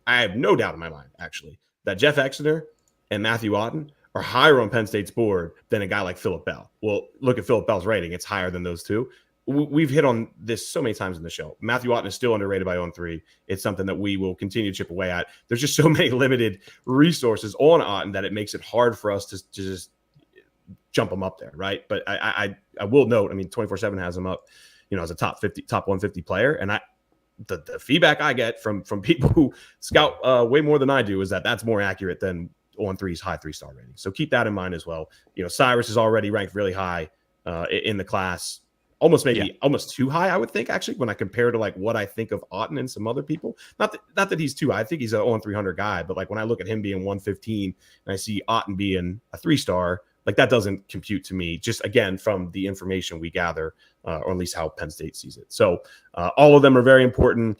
I have no doubt in my mind, actually, that Jeff Exeter and Matthew Outten are higher on Penn State's board than a guy like Phillip Bell. Well, look at Phillip Bell's rating. It's higher than those two. We've hit on this so many times in the show. Matthew Outten is still underrated by On 3. It's something that we will continue to chip away at. There's just so many limited resources on Outten that it makes it hard for us to just jump him up there, right? But I will note, 24/7 has him up, as a top 150 player. And the feedback I get from people who scout way more than I do is that that's more accurate than On 3's high 3-star rating. So keep that in mind as well. Cyrus is already ranked really high in the class, almost too high, I would think, actually, when I compare to what I think of Outten and some other people. Not that he's too high. I think he's an On 300 guy, but when I look at him being 115 and I see Outten being a 3-star, that doesn't compute to me, just again from the information we gather, or at least how Penn State sees it. So all of them are very important.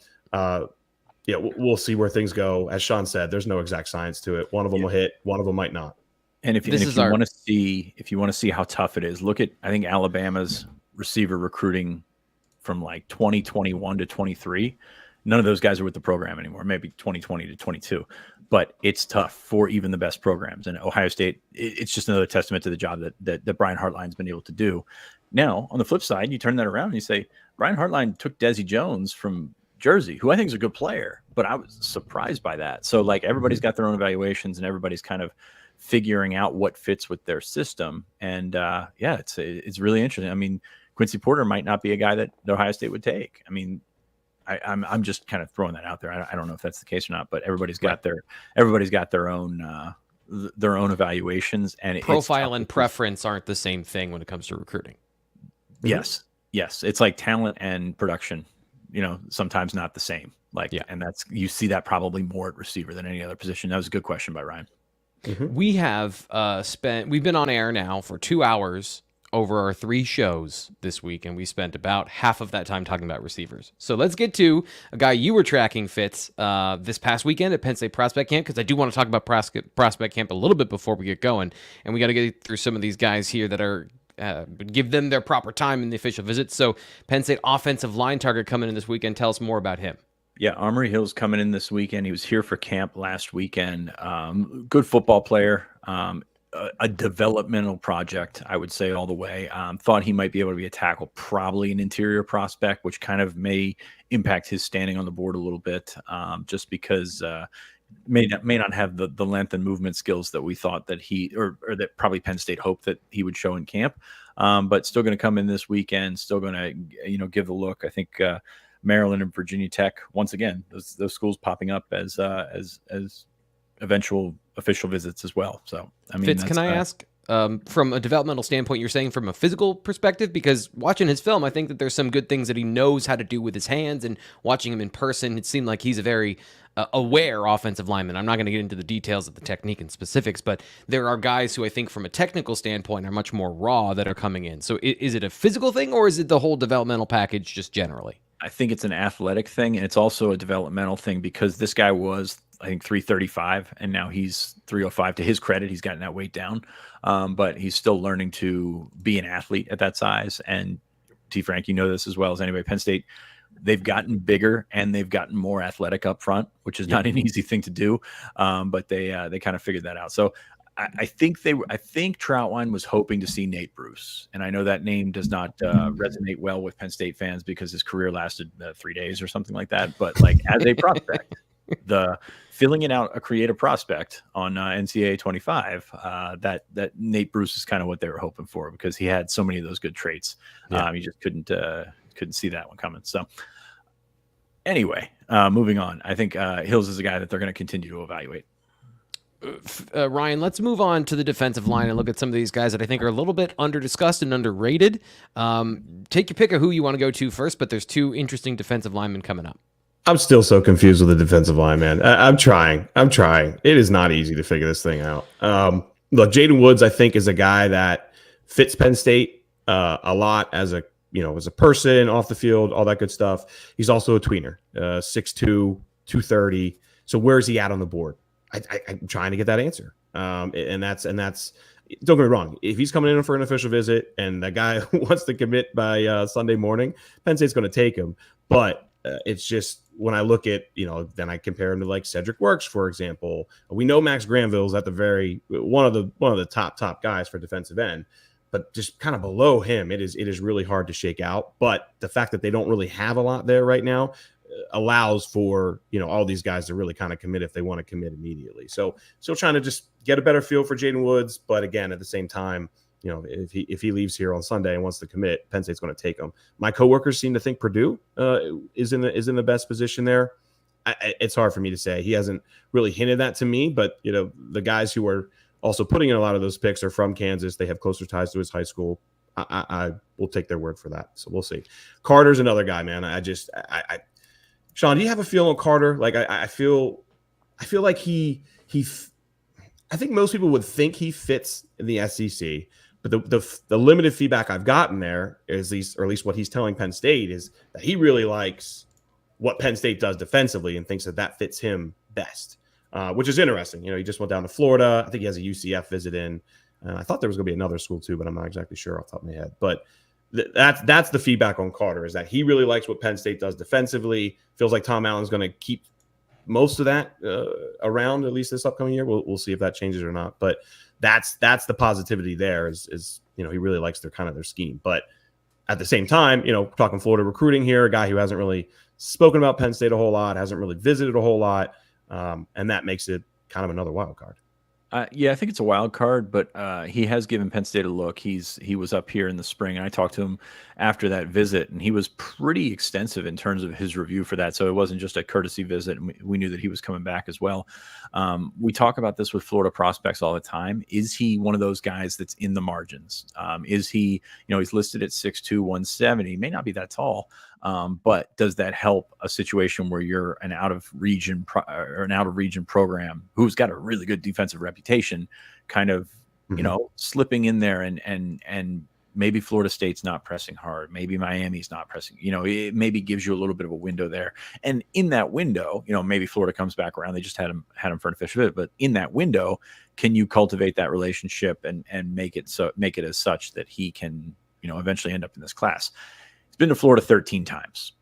We'll see where things go. As Sean said, there's no exact science to it. One of them will hit, one of them might not. And if you want to see how tough it is, look at, I think, Alabama's receiver recruiting from 2021 to 23. None of those guys are with the program anymore, maybe 2020 to 22. But it's tough for even the best programs. And Ohio State, it's just another testament to the job that Brian Hartline's been able to do. Now, on the flip side, you turn that around and you say, Brian Hartline took Desi Jones from Jersey, who I think is a good player, but I was surprised by that. So everybody's got their own evaluations and everybody's kind of figuring out what fits with their system. And it's really interesting. Quincy Porter might not be a guy that Ohio State would take. I'm just kind of throwing that out there. I don't know if that's the case or not, but everybody's got their own evaluations, and profile and preference aren't the same thing when it comes to recruiting. Yes. It's like talent and production. Sometimes not the same. And you see that probably more at receiver than any other position. That was a good question by Ryan. Mm-hmm. We have we've been on air now for 2 hours over our 3 shows this week, and we spent about half of that time talking about receivers. So let's get to a guy you were tracking, Fitz, this past weekend at Penn State Prospect Camp, because I do want to talk about Prospect Camp a little bit before we get going, and we got to get through some of these guys here that are give them their proper time in the official visit. So Penn State offensive line target coming in this weekend. Tell us more about him. Yeah, Amory Hills coming in this weekend. He was here for camp last weekend. Good football player. A developmental project, I would say, all the way. Thought he might be able to be a tackle, probably an interior prospect, which kind of may impact his standing on the board a little bit, just because may not have the length and movement skills that we thought that he or that probably Penn State hoped that he would show in camp. But still going to come in this weekend. Still going to give the look. I think Maryland and Virginia Tech, once again, those schools popping up as eventual official visits as well. So, I mean, Fitz, can I ask, from a developmental standpoint, you're saying from a physical perspective? Because watching his film, I think that there's some good things that he knows how to do with his hands, and watching him in person, it seemed like he's a very aware offensive lineman. I'm not going to get into the details of the technique and specifics, but there are guys who I think from a technical standpoint are much more raw that are coming in. So is it a physical thing, or is it the whole developmental package just generally? I think it's an athletic thing, and it's also a developmental thing, because this guy was, I think, 335, and now he's 305. To his credit, he's gotten that weight down, but he's still learning to be an athlete at that size. And T. Frank, you know this as well as anybody. Penn State, they've gotten bigger and they've gotten more athletic up front, which is not an easy thing to do, but they kind of figured that out. So I think Troutwine was hoping to see Nate Bruce, and I know that name does not resonate well with Penn State fans because his career lasted 3 days or something like that. But like as a prospect, the filling it out a creative prospect on NCAA 25, that Nate Bruce is kind of what they were hoping for, because he had so many of those good traits. You just couldn't see that one coming. So anyway, moving on. I think Hills is a guy that they're going to continue to evaluate. Ryan, let's move on to the defensive line and look at some of these guys that I think are a little bit under-discussed and underrated. Take your pick of who you want to go to first, but there's two interesting defensive linemen coming up. I'm still so confused with the defensive line, man. I'm trying. It is not easy to figure this thing out. Look, Jayden Woods, I think, is a guy that fits Penn State a lot as a person off the field, all that good stuff. He's also a tweener, 6'2", 230. So where's he at on the board? I'm trying to get that answer. And that's don't get me wrong. If he's coming in for an official visit and that guy wants to commit by Sunday morning, Penn State's going to take him. But it's just when I look at, then I compare him to like Cedric Works, for example. We know Max Granville's at the one of the top guys for defensive end, but just kind of below him, it is really hard to shake out. But the fact that they don't really have a lot there right now allows for all these guys to really kind of commit if they want to commit immediately. So still trying to just get a better feel for Jayden Woods, but again, at the same time, if he leaves here on Sunday and wants to commit, Penn State's going to take him. My coworkers seem to think Purdue is in the best position there. It's hard for me to say. He hasn't really hinted that to me, but the guys who are also putting in a lot of those picks are from Kansas. They have closer ties to his high school. I will take their word for that. So we'll see. Carter's another guy, man. Sean, do you have a feel on Carter? Like I feel like I think most people would think he fits in the SEC, but the limited feedback I've gotten there is at least what he's telling Penn State is that he really likes what Penn State does defensively and thinks that fits him best, which is interesting. He just went down to Florida. I think he has a UCF visit in. I thought there was going to be another school too, but I'm not exactly sure off the top of my head. But that's the feedback on Carter, is that he really likes what Penn State does defensively. Feels like Tom Allen's going to keep most of that around at least this upcoming year. We'll see if that changes or not. But that's the positivity there is he really likes their scheme. But at the same time, talking Florida recruiting here, a guy who hasn't really spoken about Penn State a whole lot, hasn't really visited a whole lot, and that makes it kind of another wild card. Yeah, I think it's a wild card, but he has given Penn State a look. He was up here in the spring, and I talked to him after that visit, and he was pretty extensive in terms of his review for that. So it wasn't just a courtesy visit, and we knew that he was coming back as well. We talk about this with Florida prospects all the time. Is he one of those guys that's in the margins? Is he, he's listed at 6'2", 170, may not be that tall. But does that help a situation where you're an out of region program who's got a really good defensive reputation, kind of, slipping in there and maybe Florida State's not pressing hard. Maybe Miami's not pressing, it maybe gives you a little bit of a window there. And in that window, maybe Florida comes back around. They just had him for an official visit, but in that window, can you cultivate that relationship and make it as such that he can, eventually end up in this class? He's been to Florida 13 times.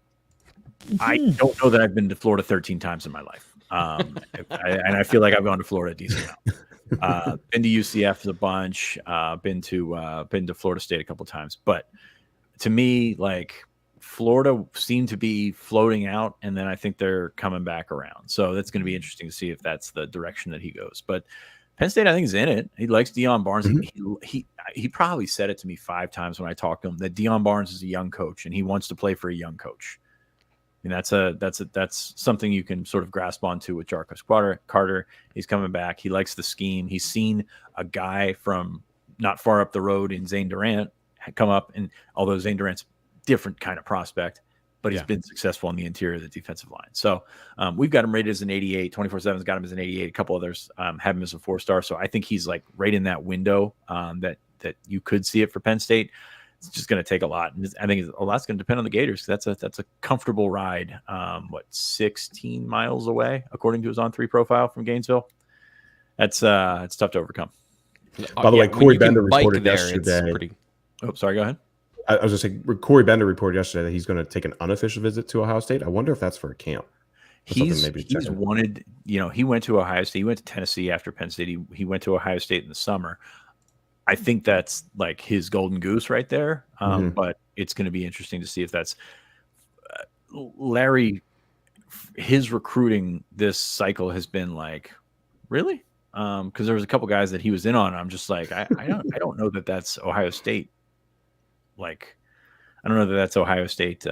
I don't know that I've been to Florida 13 times in my life. And I feel like I've gone to Florida a decent amount. Been to UCF a bunch. Been to Florida State a couple times. But to me, like, Florida seemed to be floating out, and then I think they're coming back around. So that's going to be interesting to see if that's the direction that he goes. But Penn State, I think, is in it. He likes Deion Barnes. He probably said it to me 5 times when I talked to him that Deion Barnes is a young coach and he wants to play for a young coach. And that's something you can sort of grasp onto with Jarquez Carter. He's coming back. He likes the scheme. He's seen a guy from not far up the road in Zane Durant come up, and although Zane Durant's different kind of prospect, but he's been successful in the interior of the defensive line. So we've got him rated as an 88. 24/7's got him as an 88. A couple others have him as a 4-star. So I think he's like right in that window that you could see it for Penn State. It's just going to take a lot. And I think a lot's going to depend on the Gators. That's a comfortable ride. 16 miles away, according to his On3 profile from Gainesville. It's tough to overcome. By the way, Corey Bender reported yesterday. Oh, sorry. Go ahead. I was just saying, Corey Bender reported yesterday that he's going to take an unofficial visit to Ohio State. I wonder if that's for a camp. He's wanted, he went to Ohio State. He went to Tennessee after Penn State. He went to Ohio State in the summer. I think that's like his golden goose right there. But it's going to be interesting to see if that's Larry. His recruiting this cycle has been like, really? Because there was a couple guys that he was in on. I'm just like, I don't know that that's Ohio State. Like, I don't know that that's Ohio State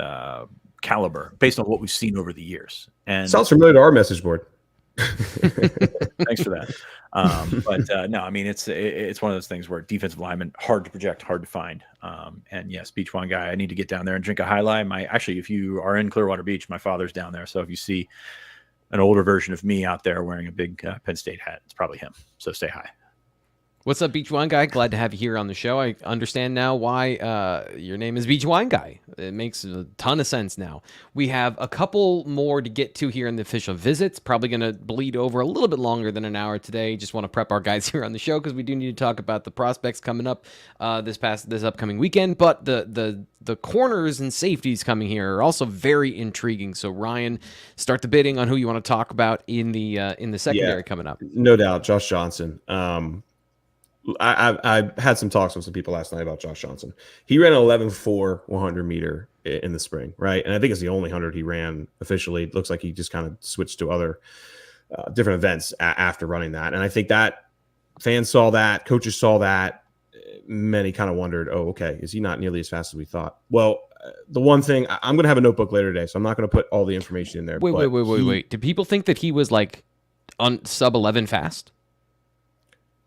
caliber based on what we've seen over the years. And sounds familiar to our message board. Thanks for that. But no, I mean, it's one of those things where defensive lineman, hard to project, hard to find. And yes, Beach One guy, I need to get down there and drink a High Life. Actually, if you are in Clearwater Beach, my father's down there. So if you see an older version of me out there wearing a big Penn State hat, it's probably him. So stay high. What's up, Beach Wine Guy? Glad to have you here on the show. I understand now why your name is Beach Wine Guy. It makes a ton of sense now. We have a couple more to get to here in the official visits. Probably going to bleed over a little bit longer than an hour today. Just want to prep our guys here on the show because we do need to talk about the prospects coming up this upcoming weekend. But the corners and safeties coming here are also very intriguing. So Ryan, start the bidding on who you want to talk about in the secondary coming up. No doubt, Josh Johnson. I had some talks with some people last night about Josh Johnson. He ran an 11.4 100 meter in the spring, right? And I think it's the only 100 he ran officially. It looks like he just kind of switched to other different events after running that. And I think that fans saw that, coaches saw that. Many kind of wondered, oh, okay, is he not nearly as fast as we thought? Well, the one thing, I'm going to have a notebook later today, so I'm not going to put all the information in there. Wait. Do people think that he was like on sub 11 fast?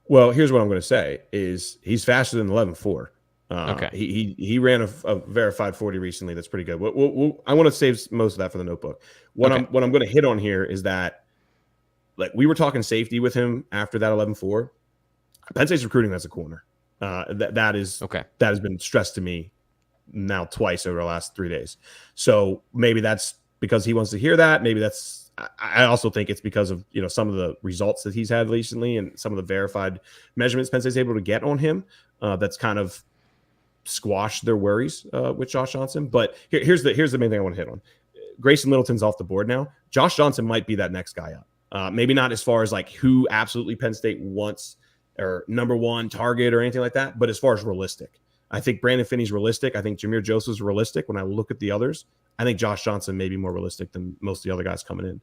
Well, here's what I'm going to say is he's faster than 11.4. Okay. He ran a verified 40 recently. That's pretty good. I want to save most of that for the notebook. What I'm going to hit on here is that, like, we were talking safety with him after that 11.4. Penn State's recruiting as a corner. That has been stressed to me now twice over the last 3 days. So maybe that's because he wants to hear that. Maybe I also think it's because of, some of the results that he's had recently and some of the verified measurements Penn State's able to get on him. That's kind of squashed their worries with Josh Johnson. But here's the main thing I want to hit on. Grayson Littleton's off the board now. Josh Johnson might be that next guy up. Maybe not as far as like who absolutely Penn State wants or number one target or anything like that, but as far as realistic. I think Brandon Finney's realistic. I think Jameer Joseph's realistic. When I look at the others, I think Josh Johnson may be more realistic than most of the other guys coming in.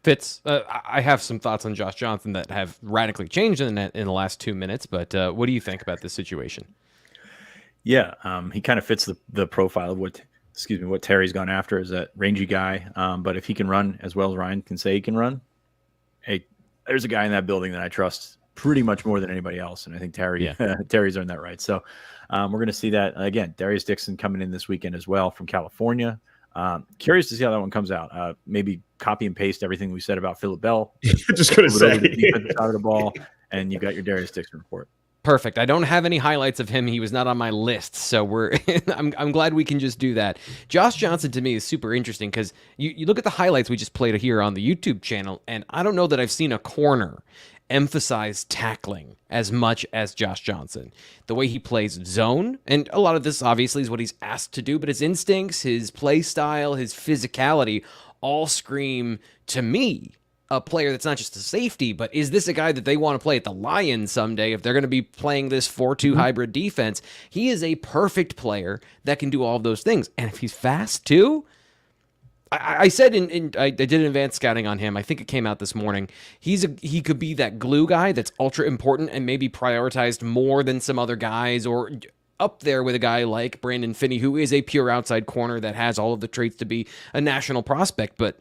Fitz, I have some thoughts on Josh Johnson that have radically changed in the last 2 minutes, but what do you think about this situation? Yeah, he kind of fits the profile of what Terry's gone after, is that rangy guy. But if he can run as well as Ryan can say he can run, hey, there's a guy in that building that I trust pretty much more than anybody else, and I think Terry's earned that right. So we're going to see that again. Darius Dixon coming in this weekend as well from California. Curious to see how that one comes out. Maybe copy and paste everything we said about Phillip Bell. Just going to say the defensive side of the ball, and you got your Darius Dixon report. Perfect. I don't have any highlights of him. He was not on my list, so I'm glad we can just do that. Josh Johnson to me is super interesting because you look at the highlights we just played here on the YouTube channel, and I don't know that I've seen a corner emphasize tackling as much as Josh Johnson. The way he plays zone, and a lot of this obviously is what he's asked to do, but his instincts, his play style, his physicality all scream to me a player that's not just a safety, but is this a guy that they want to play at the Lions someday if they're going to be playing this 4-2 hybrid defense? He is a perfect player that can do all of those things. And if he's fast too, I said I did an advanced scouting on him. I think it came out this morning. He could be that glue guy that's ultra important and maybe prioritized more than some other guys, or up there with a guy like Brandon Finney, who is a pure outside corner that has all of the traits to be a national prospect, but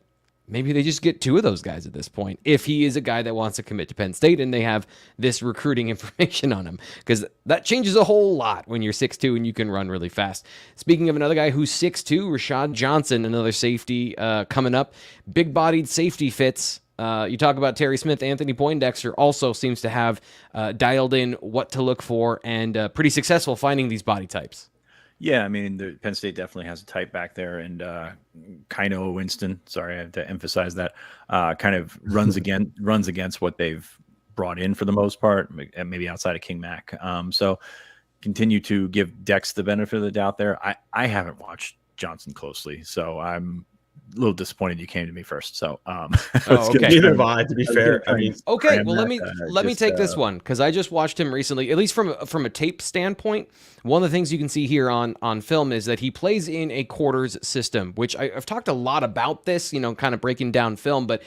maybe they just get two of those guys at this point if he is a guy that wants to commit to Penn State and they have this recruiting information on him, because that changes a whole lot when you're 6'2" and you can run really fast. Speaking of another guy who's 6'2", Rashan Johnson, another safety coming up. Big-bodied safety fits. You talk about Terry Smith. Anthony Poindexter also seems to have dialed in what to look for and pretty successful finding these body types. Yeah, I mean, the Penn State definitely has a type back there, and Kainoa Winston, sorry, I have to emphasize that, kind of runs against what they've brought in for the most part, and maybe outside of King Mac. So continue to give Dex the benefit of the doubt there. I haven't watched Johnson closely, so I'm a little disappointed you came to me first. So, okay. Neither have I, to be fair. I mean, okay. Well, let me take this one because I just watched him recently. At least from a tape standpoint, one of the things you can see here on film is that he plays in a quarters system, which I've talked a lot about this. Kind of breaking down film, but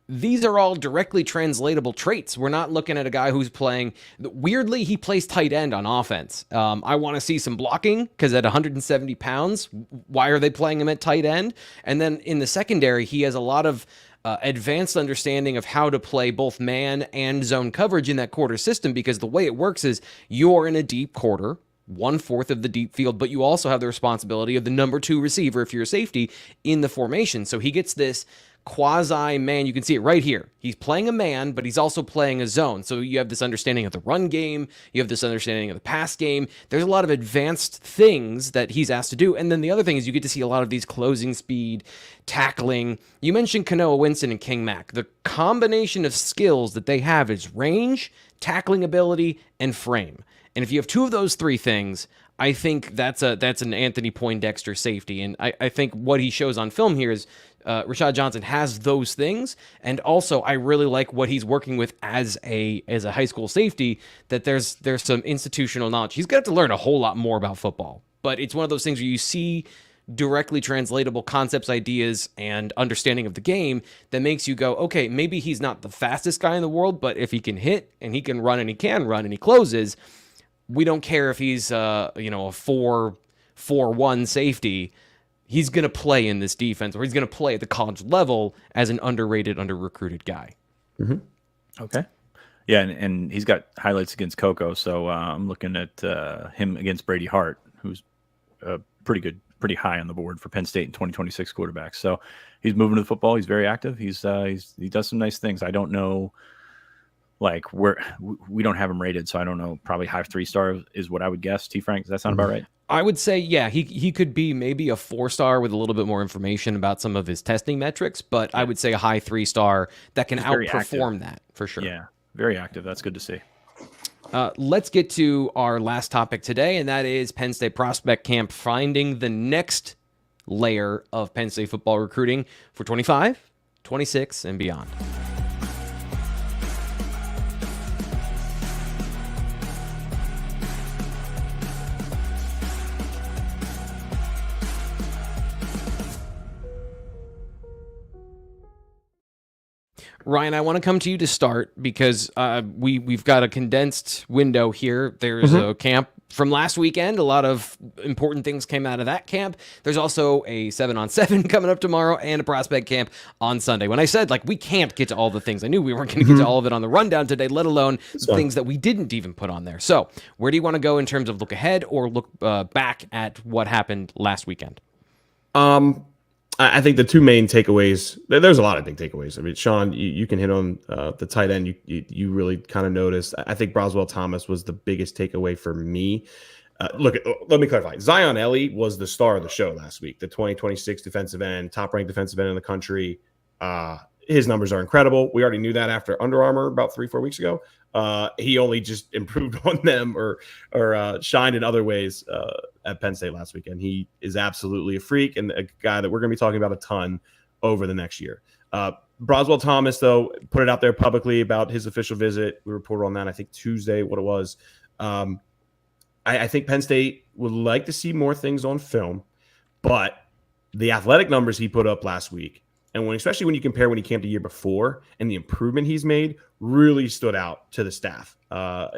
these are all directly translatable traits. We're not looking at a guy who's playing. Weirdly, he plays tight end on offense. I want to see some blocking because at 170 pounds, why are they playing him at tight end? And then in the secondary, he has a lot of advanced understanding of how to play both man and zone coverage in that quarter system, because the way it works is you're in a deep quarter, 1/4 of the deep field, but you also have the responsibility of the number 2 receiver if you're a safety in the formation. So he gets this quasi-man. You can see it right here. He's playing a man, but he's also playing a zone. So you have this understanding of the run game. You have this understanding of the pass game. There's a lot of advanced things that he's asked to do. And then the other thing is you get to see a lot of these closing speed, tackling. You mentioned Kainoa Winston and King Mac. The combination of skills that they have is range, tackling ability, and frame. And if you have two of those three things, I think that's an Anthony Poindexter safety. And I think what he shows on film here is Rashan Johnson has those things, and also I really like what he's working with as a high school safety, that there's some institutional knowledge. He's going to have to learn a whole lot more about football, but it's one of those things where you see directly translatable concepts, ideas, and understanding of the game that makes you go, okay, maybe he's not the fastest guy in the world, but if he can hit and he can run and he closes, we don't care if he's a 4-1 safety. He's going to play in this defense, or he's going to play at the college level as an underrated, under-recruited guy. Mm-hmm. Okay. Yeah, and he's got highlights against Coco, so I'm looking at him against Brady Hart, who's pretty high on the board for Penn State in 2026 quarterbacks. So he's moving to the football. He's very active. He does some nice things. I don't know, like, we don't have him rated, so I don't know. Probably high 3-star is what I would guess. T. Frank, does that sound about right? I would say, yeah, he could be maybe a 4-star with a little bit more information about some of his testing metrics, but I would say a high 3-star that can outperform that for sure. Yeah, very active. That's good to see. Let's get to our last topic today, and that is Penn State Prospect Camp, finding the next layer of Penn State football recruiting for 25, 26, and beyond. Ryan, I want to come to you to start because we've got a condensed window here. There's a camp from last weekend. A lot of important things came out of that camp. There's also a 7-on-7 coming up tomorrow and a prospect camp on Sunday. When I said, we can't get to all the things, I knew we weren't going to get to all of it on the rundown today, let alone the things that we didn't even put on there. So where do you want to go in terms of look ahead or look back at what happened last weekend? I think the two main takeaways, there's a lot of big takeaways. I mean, Sean, you can hit on the tight end. You really kind of noticed. I think Broswell Thomas was the biggest takeaway for me. Let me clarify. Zion Ellie was the star of the show last week, the 2026 defensive end, top-ranked defensive end in the country. His numbers are incredible. We already knew that after Under Armour about 3-4 weeks ago. He only just improved on them or shined in other ways at Penn State last weekend. He is absolutely a freak and a guy that we're going to be talking about a ton over the next year. Broswell Thomas, though, put it out there publicly about his official visit. We reported on that, I think, Tuesday, what it was. I think Penn State would like to see more things on film, but the athletic numbers he put up last week, and especially when you compare when he came the year before and the improvement he's made, really stood out to the staff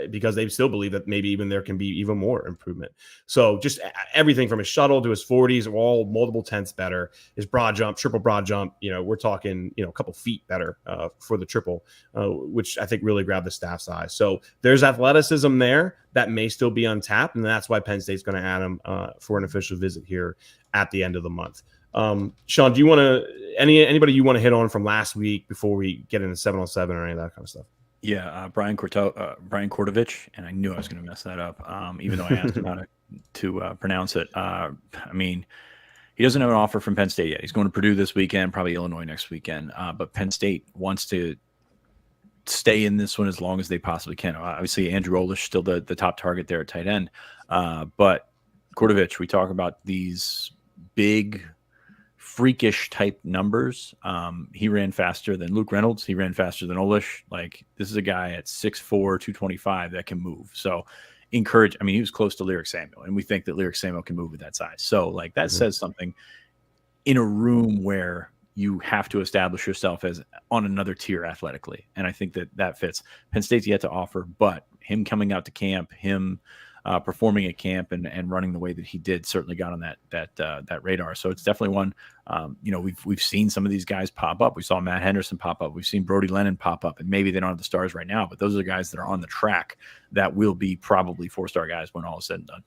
because they still believe that maybe even there can be even more improvement. So just everything from his shuttle to his 40s are all multiple tenths better. His broad jump, triple broad jump, we're talking, a couple feet better for the triple, which I think really grabbed the staff's eye. So there's athleticism there that may still be untapped, and that's why Penn State's going to add him for an official visit here at the end of the month. Sean, do you want to anybody you want to hit on from last week before we get into 7-on-7 or any of that kind of stuff? Yeah, Brian Kortovich, and I knew I was going to mess that up, even though I asked him how to pronounce it. I mean, he doesn't have an offer from Penn State yet. He's going to Purdue this weekend, probably Illinois next weekend. But Penn State wants to stay in this one as long as they possibly can. Obviously, Andrew Olish still the top target there at tight end. But Kortovich, we talk about these big, freakish type numbers. He ran faster than Luke Reynolds. He ran faster than Olish. Like, this is a guy at 6'4", 225 that can move. So he was close to Lyric Samuel, and we think that Lyric Samuel can move at that size. So like that says something in a room where you have to establish yourself as on another tier athletically. And I think that fits. Penn State's yet to offer, but him coming out to camp, him performing at camp and running the way that he did certainly got on that radar. So it's definitely one, we've seen some of these guys pop up. We saw Matt Henderson pop up. We've seen Brody Lennon pop up, and maybe they don't have the stars right now, but those are the guys that are on the track that will be probably 4-star guys when all is said and done.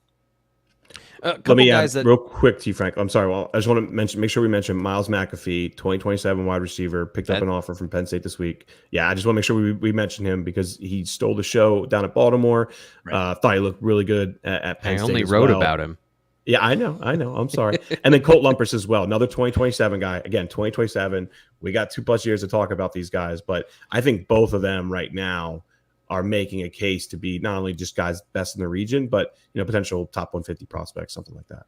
Let me add real quick to you, Frank. I'm sorry. Well, I just want to make sure we mention Miles McAfee, 2027 wide receiver, picked up an offer from Penn State this week. Yeah, I just want to make sure we mention him because he stole the show down at Baltimore. Right. Thought he looked really good at Penn State. I only wrote about him. Yeah, I know. I'm sorry. And then Colt Lumpers as well. Another 2027 guy. Again, 2027. We got 2+ years to talk about these guys, but I think both of them right now are making a case to be not only just guys best in the region, but potential top 150 prospects, something like that.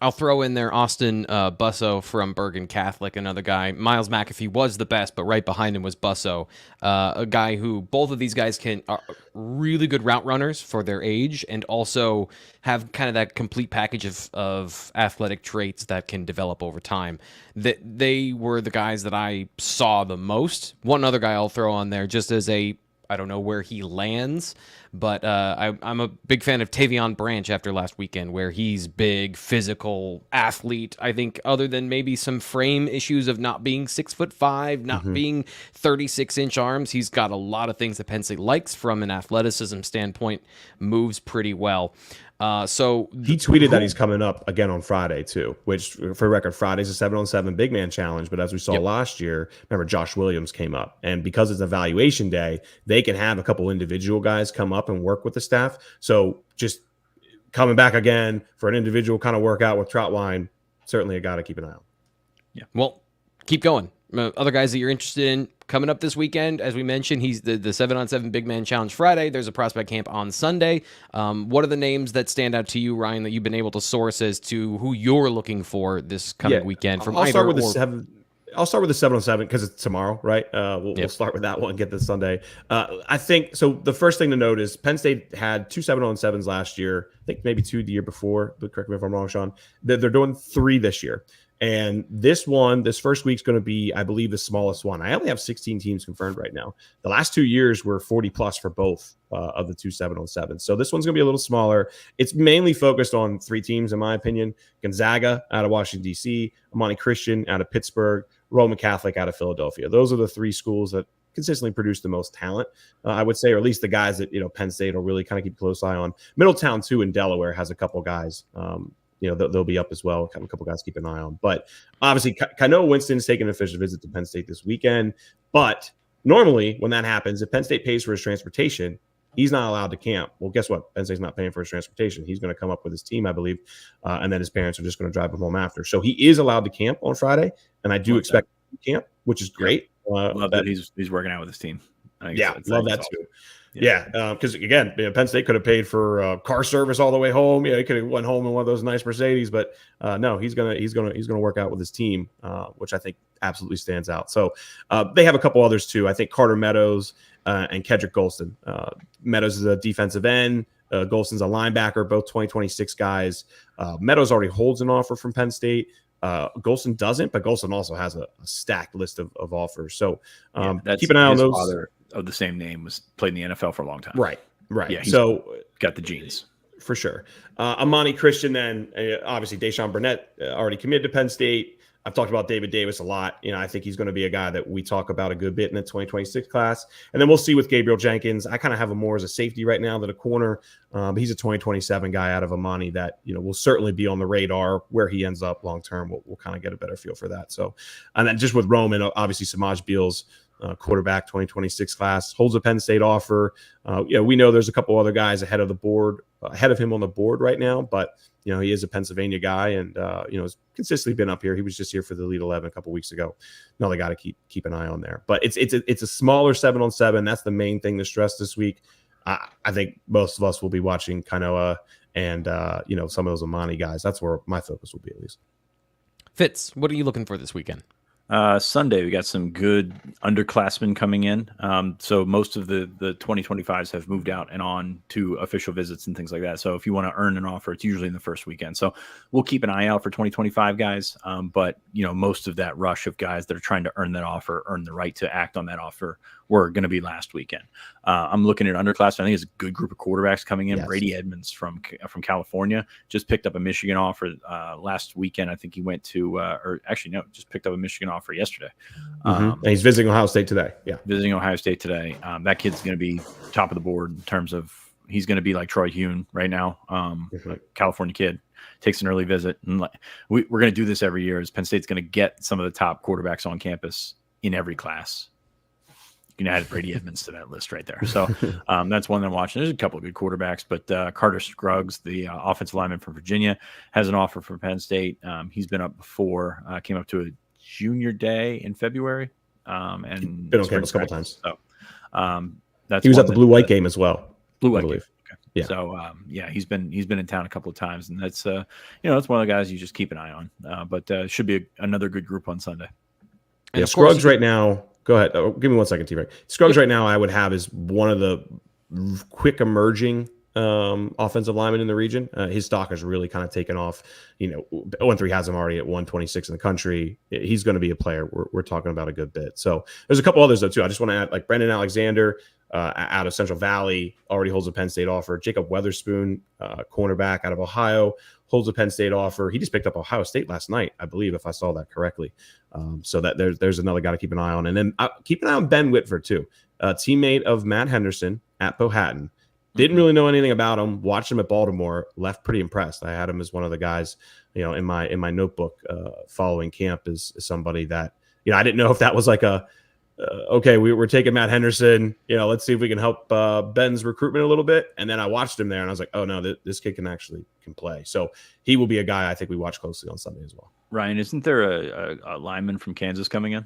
I'll throw in there Austin Busso from Bergen Catholic, another guy. Miles McAfee was the best, but right behind him was Busso, a guy who both of these guys are really good route runners for their age and also have kind of that complete package of athletic traits that can develop over time. They were the guys that I saw the most. One other guy I'll throw on there just as I don't know where he lands, but I'm a big fan of Tavion Branch after last weekend, where he's big, physical athlete. I think other than maybe some frame issues of not being 6'5", not being 36-inch arms, he's got a lot of things that Penn State likes from an athleticism standpoint, moves pretty well. So he tweeted that he's coming up again on Friday too, which for record, Friday's a 7-on-7 big man challenge. But as we saw last year, remember Josh Williams came up, and because it's evaluation day, they can have a couple individual guys come up and work with the staff. So just coming back again for an individual kind of workout with Troutwine, certainly a guy to keep an eye on. Yeah. Well, keep going. Other guys that you're interested in coming up this weekend, as we mentioned, he's the 7-on-7 Big Man Challenge Friday. There's a prospect camp on Sunday. What are the names that stand out to you, Ryan, that you've been able to source as to who you're looking for this coming weekend? I'll start with the 7-on-7 because it's tomorrow, right? We'll start with that one and get this Sunday. I think so. The first thing to note is Penn State had 2 7-on-7s last year. I think maybe 2 the year before, but correct me if I'm wrong, Sean. They're doing 3 this year. And this first week's going to be, I believe, the smallest one. I only have 16 teams confirmed right now. The last 2 years were 40 plus for both of the 2 7-on-7s. So this one's going to be a little smaller. It's mainly focused on 3 teams, in my opinion. Gonzaga out of Washington, D.C., Amani Christian out of Pittsburgh, Roman Catholic out of Philadelphia. Those are the 3 schools that consistently produce the most talent, I would say, or at least the guys that Penn State will really kind of keep a close eye on. Middletown, too, in Delaware has a couple guys they'll be up as well. A couple guys to keep an eye on. But obviously, Kainoa Winston's taking an official visit to Penn State this weekend. But normally, when that happens, if Penn State pays for his transportation, he's not allowed to camp. Well, guess what? Penn State's not paying for his transportation. He's going to come up with his team, I believe, and then his parents are just going to drive him home after. So he is allowed to camp on Friday, and I do expect him to camp, which is great. Love that he's working out with his team. Love that too. Because again, Penn State could have paid for car service all the way home. He could have went home in one of those nice Mercedes, but no, he's gonna work out with his team, which I think absolutely stands out. So they have a couple others too. I think Carter Meadows and Kedrick Golston. Meadows is a defensive end. Golston's a linebacker. Both 2026 guys. Meadows already holds an offer from Penn State. Golston doesn't, but Golston also has a stacked list of offers. So keep an eye on those. Father of the same name was played in the NFL for a long time. Right. Yeah, so got the genes for sure. Amani Christian, then obviously Deshaun Burnett already committed to Penn State. I've talked about David Davis a lot. I think he's going to be a guy that we talk about a good bit in the 2026 class. And then we'll see with Gabriel Jenkins. I kind of have him more as a safety right now than a corner. But he's a 2027 guy out of Amani that, will certainly be on the radar. Where he ends up long term, we'll kind of get a better feel for that. So, and then just with Roman, obviously Samaj Beals, quarterback 2026 class, holds a Penn State offer. We know there's a couple other guys ahead of him on the board right now, but he is a Pennsylvania guy and has consistently been up here. He was just here for the Elite 11 a couple weeks ago. Another guy to keep an eye on there. But it's a smaller 7-on-7. That's the main thing to stress this week. I think most of us will be watching Kainoa and some of those Amani guys. That's where my focus will be, at least. Fitz, what are you looking for this weekend? Sunday, we got some good underclassmen coming in. So most of the 2025s have moved out and on to official visits and things like that. So if you want to earn an offer, it's usually in the first weekend. So we'll keep an eye out for 2025 guys. But most of that rush of guys that are trying to earn that offer, earn the right to act on that offer, were going to be last weekend. I'm looking at underclassmen. I think it's a good group of quarterbacks coming in. Yes. Brady Edmonds from California just picked up a Michigan offer last weekend. I think he went to, just picked up a Michigan offer yesterday. And he's visiting Ohio State today. Yeah, visiting Ohio State today. That kid's going to be top of the board in terms of he's going to be like Troy Hune right now. California kid takes an early visit, and we're going to do this every year. As Penn State's going to get some of the top quarterbacks on campus in every class. You can add Brady Edmonds to that list right there. So that's one that I'm watching. There's a couple of good quarterbacks, but Carter Scruggs, the offensive lineman from Virginia, has an offer from Penn State. He's been up before, came up to a junior day in February. And been on campus a couple times. So that's he was at the blue-white game as well. Blue-white game. Okay. Yeah. So he's been in town a couple of times, and that's that's one of the guys you just keep an eye on. But should be another good group on Sunday. Yeah, Scruggs right now. Go ahead. Give me 1 second, T-Ray. Scruggs right now I would have is one of the quick emerging offensive linemen in the region. His stock has really kind of taken off. 0-3 has him already at 126 in the country. He's going to be a player we're talking about a good bit. So there's a couple others though too. I just want to add, like Brendan Alexander out of Central Valley already holds a Penn State offer. Jacob Weatherspoon, cornerback out of Ohio, holds a Penn State offer. He just picked up Ohio State last night, I believe, if I saw that correctly. So that there's another guy to keep an eye on. And then keep an eye on Ben Whitford too, a teammate of Matt Henderson at Powhatan. Didn't really know anything about him. Watched him at Baltimore. Left pretty impressed. I had him as one of the guys, in my notebook following camp as somebody that I didn't know if that was like okay, we're taking Matt Henderson. Let's see if we can help Ben's recruitment a little bit. And then I watched him there, and I was like, oh no, this kid can play. So he will be a guy I think we watch closely on Sunday as well. Ryan, isn't there a lineman from Kansas coming in?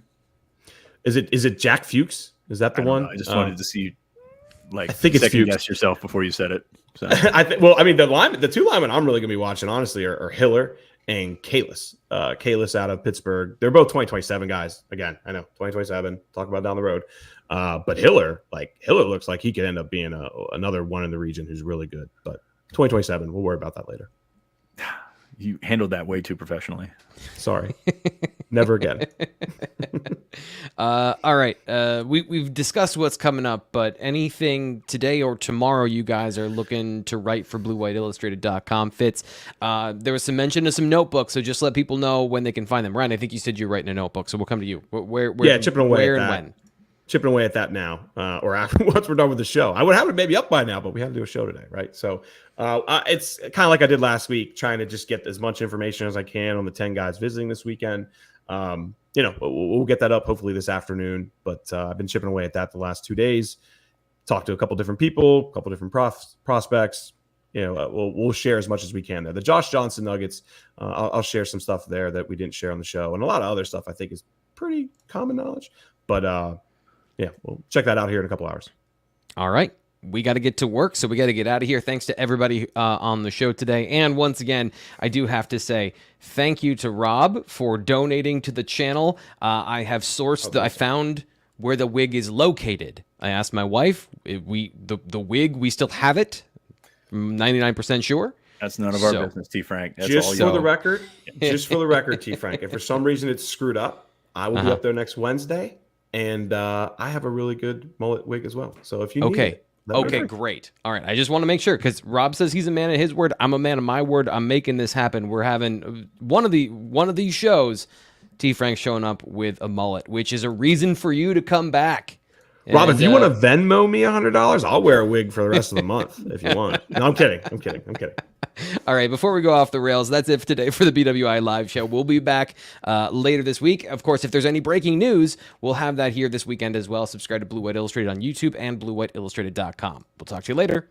Is it Jack Fuchs? Is that the one? I just wanted to see you I think it's second guess yourself before you said it. So. The two linemen I'm really gonna be watching honestly are Hiller and Kalis. Kalis out of Pittsburgh. They're both 2027 guys. Again, I know 2027. Talk about down the road. But Hiller looks like he could end up being another one in the region who's really good. But 2027, we'll worry about that later. You handled that way too professionally. Sorry. Never again. All right. We've discussed what's coming up, but anything today or tomorrow you guys are looking to write for BlueWhiteIllustrated.com, Fitz. There was some mention of some notebooks, so just let people know when they can find them. Ryan, I think you said you're writing a notebook, so we'll come to you. Where chipping away where at and that. when? chipping away at that now, or after once we're done with the show. I would have it maybe up by now, but we have to do a show today, right? So it's kind of like I did last week, trying to just get as much information as I can on the 10 guys visiting this weekend. We'll get that up hopefully this afternoon, but I've been chipping away at that the last 2 days. Talked to a couple different people, a couple different prospects. We'll share as much as we can there. The Josh Johnson Nuggets, I'll share some stuff there that we didn't share on the show, and a lot of other stuff I think is pretty common knowledge. But we'll check that out here in a couple hours. All right. We got to get to work, so we got to get out of here. Thanks to everybody on the show today. And once again, I do have to say thank you to Rob for donating to the channel. I have sourced, I found where the wig is located. I asked my wife, the wig, we still have it. I'm 99% sure. That's none of our business, T. Frank. That's just for the record, T. Frank, if for some reason it's screwed up, I will be up there next Wednesday, and I have a really good mullet wig as well. So if you need it. Okay, great. All right. I just want to make sure, because Rob says he's a man of his word. I'm a man of my word. I'm making this happen. We're having one of these shows, T. Frank showing up with a mullet, which is a reason for you to come back. Rob, if you want to Venmo me $100, I'll wear a wig for the rest of the month if you want. No, I'm kidding. All right, before we go off the rails, that's it for today for the BWI Live Show. We'll be back later this week. Of course, if there's any breaking news, we'll have that here this weekend as well. Subscribe to Blue White Illustrated on YouTube and BlueWhiteIllustrated.com. We'll talk to you later.